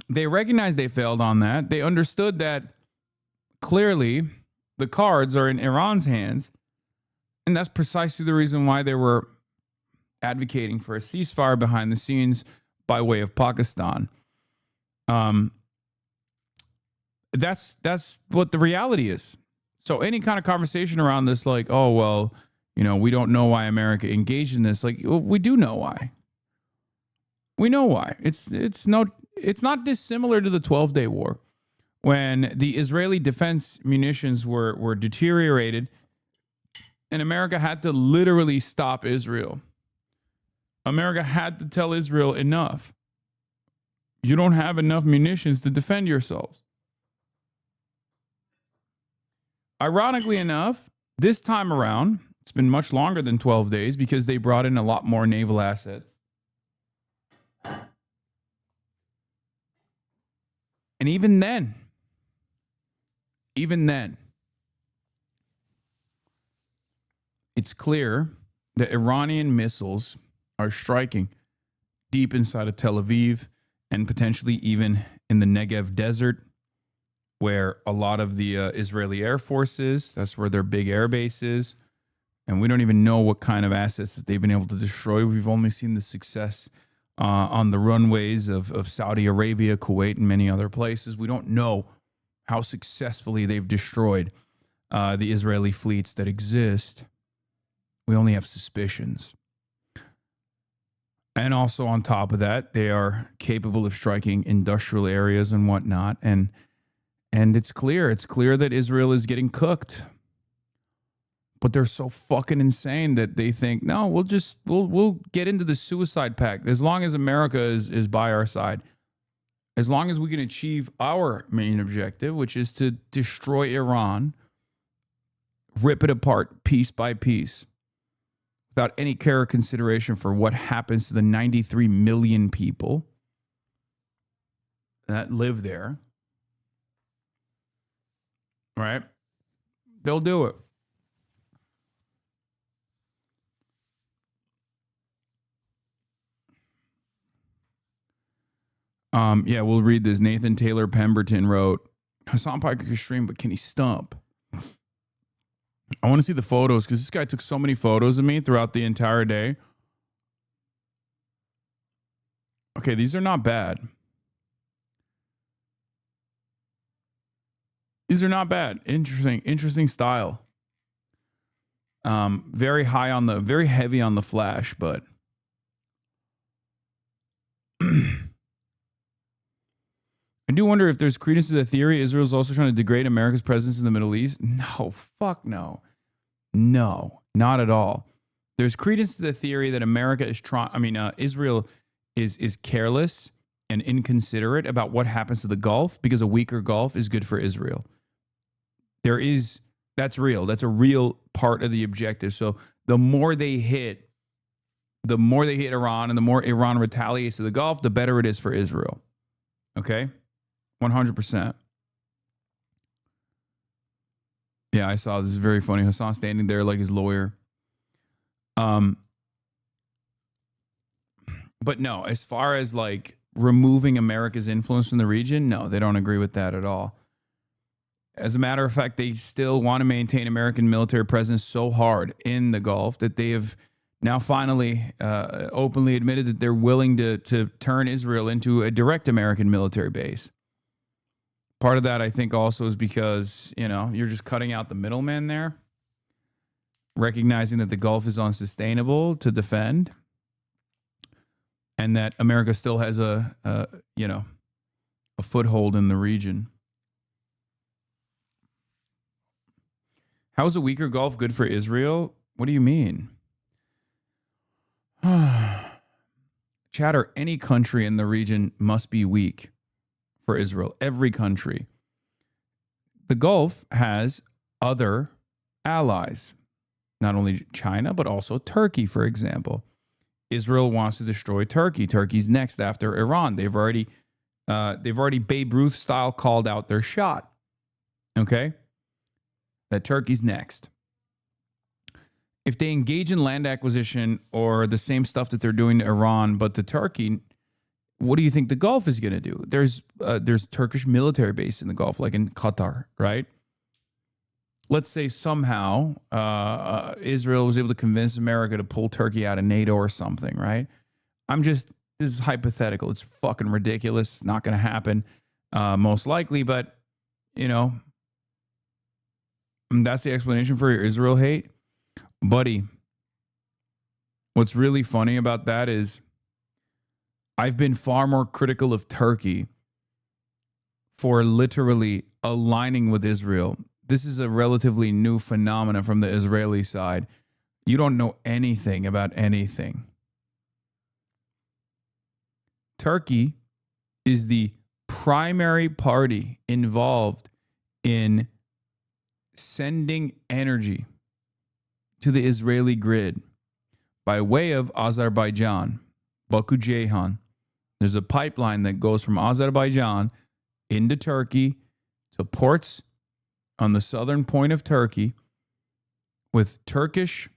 They recognized they failed on that. They understood that clearly the cards are in Iran's hands. And that's precisely the reason why they were advocating for a ceasefire behind the scenes by way of Pakistan. That's what the reality is. So any kind of conversation around this, like, oh, well, we don't know why America engaged in this. Like, well, we do know why. We know why. It's not dissimilar to the 12-Day War, when the Israeli defense munitions were deteriorated, and America had to literally stop Israel. America had to tell Israel, enough. You don't have enough munitions to defend yourselves. Ironically enough, this time around, it's been much longer than 12 days because they brought in a lot more naval assets. And even then, it's clear that Iranian missiles are striking deep inside of Tel Aviv and potentially even in the Negev desert, where a lot of the Israeli Air Force is. That's where their big air base is. And we don't even know what kind of assets that they've been able to destroy. We've only seen the success on the runways of Saudi Arabia, Kuwait, and many other places. We don't know how successfully they've destroyed the Israeli fleets that exist. We only have suspicions. And also on top of that, they are capable of striking industrial areas and whatnot. And it's clear that Israel is getting cooked. But they're so fucking insane that they think, no, we'll get into the suicide pact as long as America is by our side. As long as we can achieve our main objective, which is to destroy Iran, rip it apart piece by piece, without any care or consideration for what happens to the 93 million people that live there, right? They'll do it. Yeah, we'll read this. Nathan Taylor Pemberton wrote, Hasan Pike can stream, but can he stump? I want to see the photos because this guy took so many photos of me throughout the entire day. Okay, these are not bad. These are not bad. Interesting style. Very heavy on the flash, but I do wonder if there's credence to the theory Israel's also trying to degrade America's presence in the Middle East. No, fuck no. No, not at all. There's credence to the theory that Israel is careless and inconsiderate about what happens to the Gulf because a weaker Gulf is good for Israel. That's real. That's a real part of the objective. So the more they hit Iran and the more Iran retaliates to the Gulf, the better it is for Israel. Okay? 100%. Yeah, I saw this is very funny. Hasan standing there like his lawyer. But no, as far as like removing America's influence from the region, no, they don't agree with that at all. As a matter of fact, they still want to maintain American military presence so hard in the Gulf that they have now finally openly admitted that they're willing to turn Israel into a direct American military base. Part of that, I think, also is because, you're just cutting out the middleman there, recognizing that the Gulf is unsustainable to defend, and that America still has a foothold in the region. How is a weaker Gulf good for Israel? What do you mean? Chatter, any country in the region must be weak for Israel. Every country. The Gulf has other allies, not only China, but also Turkey, for example. Israel wants to destroy Turkey. Turkey's next after Iran. They've already Babe Ruth style called out their shot. Okay? That Turkey's next. If they engage in land acquisition or the same stuff that they're doing to Iran, but to Turkey, what do you think the Gulf is going to do? There's Turkish military base in the Gulf, like in Qatar, right? Let's say somehow Israel was able to convince America to pull Turkey out of NATO or something, right? This is hypothetical. It's fucking ridiculous. Not going to happen, most likely, but, that's the explanation for your Israel hate. Buddy, what's really funny about that is I've been far more critical of Turkey for literally aligning with Israel. This is a relatively new phenomenon from the Israeli side. You don't know anything about anything. Turkey is the primary party involved in sending energy to the Israeli grid by way of Azerbaijan, Baku Ceyhan. There's a pipeline that goes from Azerbaijan into Turkey to ports on the southern point of Turkey with Turkish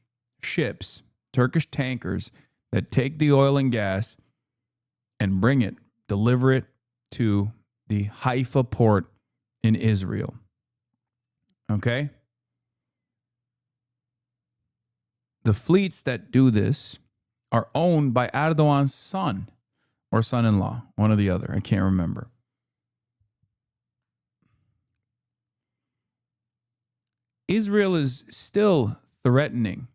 ships, Turkish tankers that take the oil and gas and deliver it to the Haifa port in Israel. Okay? The fleets that do this are owned by Erdogan's son or son-in-law, one or the other. I can't remember. Israel is still threatening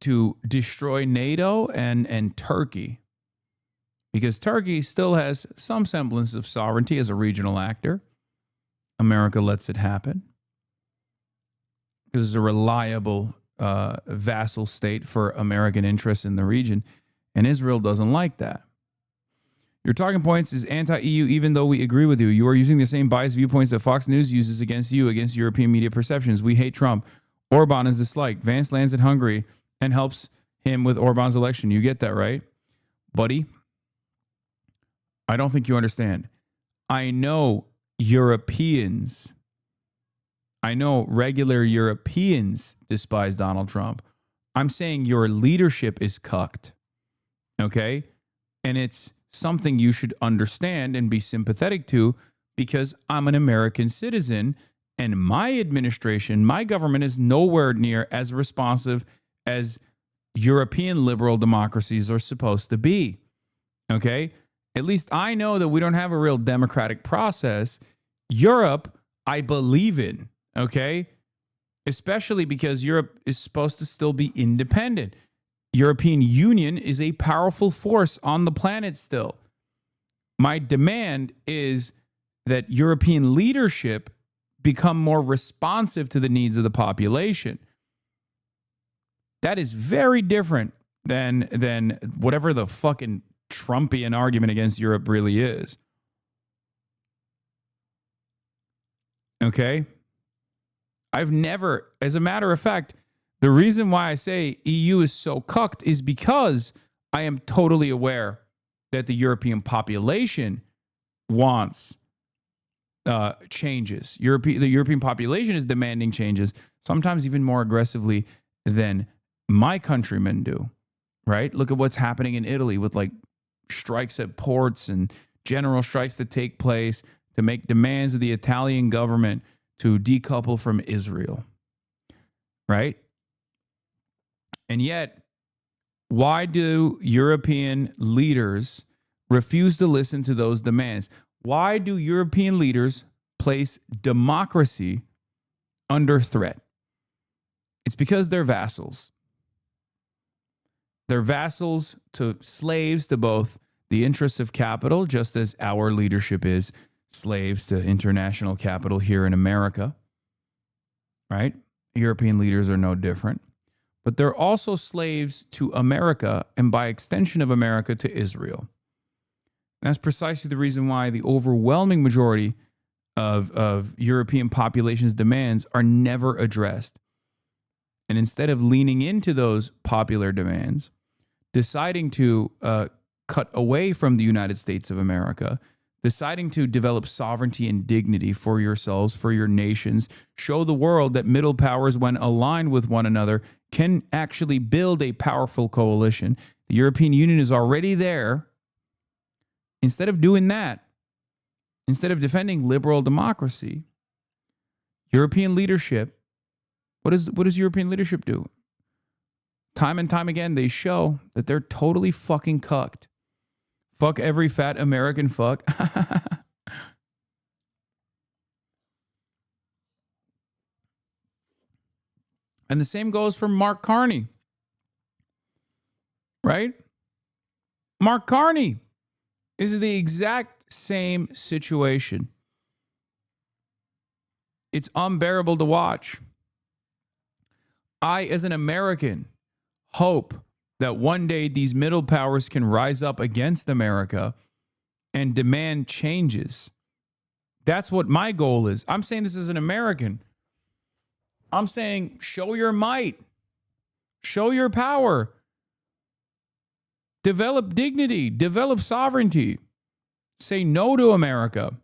to destroy NATO and Turkey, because Turkey still has some semblance of sovereignty as a regional actor. America lets it happen because it's a reliable vassal state for American interests in the region, and Israel doesn't like that. Your talking points is anti-EU, even though we agree with you. You are using the same biased viewpoints that Fox News uses against you, against European media perceptions. We hate Trump. Orban is disliked. Vance lands in Hungary and helps him with Orban's election. You get that, right? Buddy, I don't think you understand. I know Europeans, I know regular Europeans despise Donald Trump. I'm saying your leadership is cucked, okay? And it's something you should understand and be sympathetic to, because I'm an American citizen and my administration, my government is nowhere near as responsive as European liberal democracies are supposed to be, okay? At least I know that we don't have a real democratic process. Europe, I believe in, okay? Especially because Europe is supposed to still be independent. European Union is a powerful force on the planet still. My demand is that European leadership become more responsive to the needs of the population. That is very different than whatever the fucking Trumpian argument against Europe really is. Okay? I've never, as a matter of fact, the reason why I say EU is so cucked is because I am totally aware that the European population wants changes. The European population is demanding changes, sometimes even more aggressively than my countrymen do, right? Look at what's happening in Italy with like strikes at ports and general strikes that take place to make demands of the Italian government to decouple from Israel, right? And yet, why do European leaders refuse to listen to those demands? Why do European leaders place democracy under threat? It's because they're vassals. They're vassals to slaves to both the interests of capital, just as our leadership is slaves to international capital here in America, right? European leaders are no different. But they're also slaves to America, and by extension of America, to Israel. And that's precisely the reason why the overwhelming majority of European population's demands are never addressed. And instead of leaning into those popular demands, deciding to cut away from the United States of America, deciding to develop sovereignty and dignity for yourselves, for your nations, show the world that middle powers, when aligned with one another, can actually build a powerful coalition. The European Union is already there. Instead of doing that, instead of defending liberal democracy, European leadership, what does European leadership do? Time and time again, they show that they're totally fucking cucked. Fuck every fat American fuck. And the same goes for Mark Carney. Right? Mark Carney is the exact same situation. It's unbearable to watch. I, as an American, hope that one day these middle powers can rise up against America and demand changes. That's what my goal is. I'm saying this as an American. I'm saying show your might. Show your power. Develop dignity. Develop sovereignty. Say no to America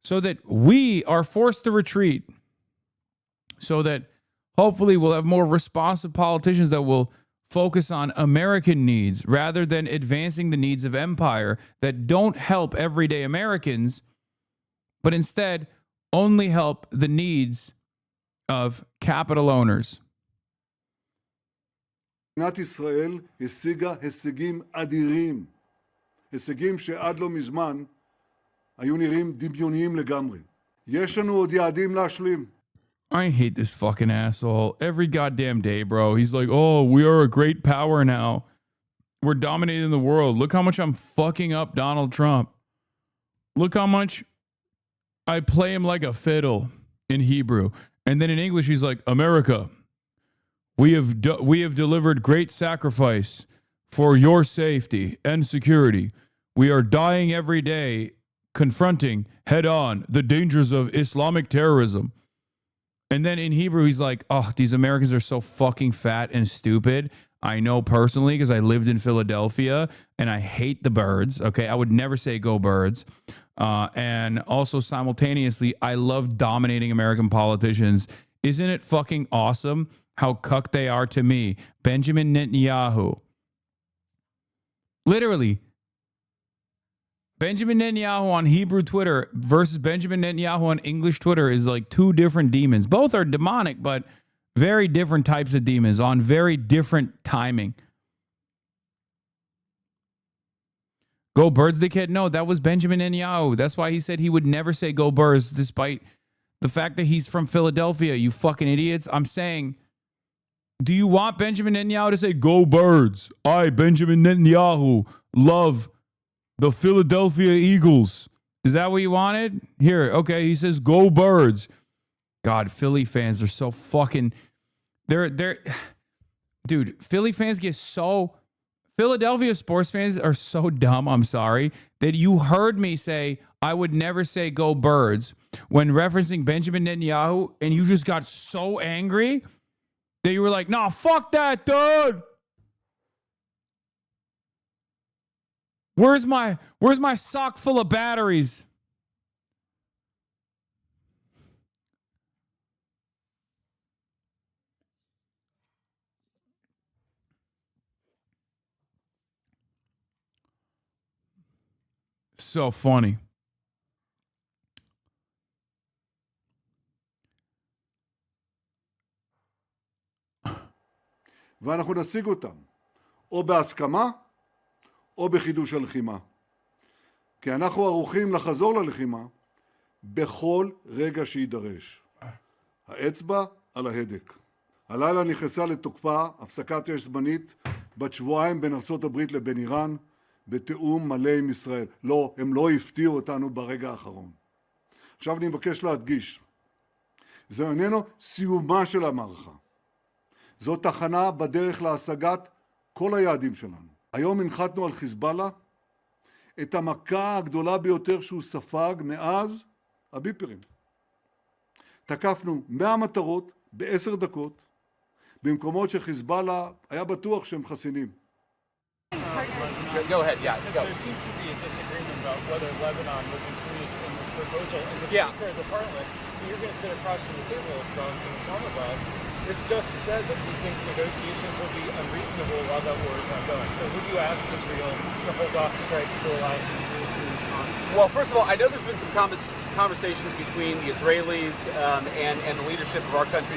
so that we are forced to retreat. So that hopefully we'll have more responsive politicians that will focus on American needs rather than advancing the needs of empire that don't help everyday Americans, but instead only help the needs of capital owners. מדינת ישראל השיגה הישגים אדירים, הישגים שעד לא מזמן היו נראים דמיוניים לגמרי. יש לנו עוד יעדים להשלים. I hate this fucking asshole. Every goddamn day, bro. He's like, oh, we are a great power now. We're dominating the world. Look how much I'm fucking up Donald Trump. Look how much I play him like a fiddle in Hebrew. And then in English, he's like, America, we have delivered great sacrifice for your safety and security. We are dying every day confronting head on the dangers of Islamic terrorism. And then in Hebrew, he's like, oh, these Americans are so fucking fat and stupid. I know personally because I lived in Philadelphia and I hate the birds. Okay. I would never say go birds. And also simultaneously, I love dominating American politicians. Isn't it fucking awesome how cucked they are to me? Benjamin Netanyahu. Literally, Benjamin Netanyahu on Hebrew Twitter versus Benjamin Netanyahu on English Twitter is like two different demons. Both are demonic, but very different types of demons on very different timing. Go birds, dickhead? No, that was Benjamin Netanyahu. That's why he said he would never say go birds, despite the fact that he's from Philadelphia, you fucking idiots. I'm saying, do you want Benjamin Netanyahu to say go birds? I, Benjamin Netanyahu, love the Philadelphia Eagles. Is that what you wanted? Here, okay, he says go birds. God, Philly fans are so fucking... Dude, Philly fans get so... Philadelphia sports fans are so dumb, I'm sorry, that you heard me say I would never say go birds when referencing Benjamin Netanyahu, and you just got so angry that you were like, nah, fuck that, dude. Where's my sock full of batteries? So funny. ואנחנו נשיג אותם, או בהסכמה, או בחידוש הלחימה. כי אנחנו ערוכים לחזור ללחימה בכל רגע שידרש. האצבע על ההדק. הלילה נכנסה לתוקפה הפסקת אש זמנית בת שבועיים בין ארצות הברית לבין איראן, בתיאום מלא עם ישראל. לא, הם לא הפתיעו אותנו ברגע האחרון. עכשיו אני מבקש להדגיש, זה איננו סיומה של המערכה. זו תחנה בדרך להשגת כל היעדים שלנו. היום הנחתנו על חיזבאללה את המכה הגדולה ביותר שהוא ספג מאז הביפרים. תקפנו 100 מטרות ב10 דקות, במקומות שחיזבאללה היה בטוח שהם חסינים. Go ahead, yeah. There seems to be a disagreement about whether Lebanon was included in this proposal. And the Speaker of the Parliament, who you're going to sit across from the table from Islamabad, has just said that he thinks negotiations will be unreasonable while that war is ongoing. So would you ask Israel to hold off strikes to allow some to respond? Well, first of all, I know there's been some conversations between the Israelis and the leadership of our country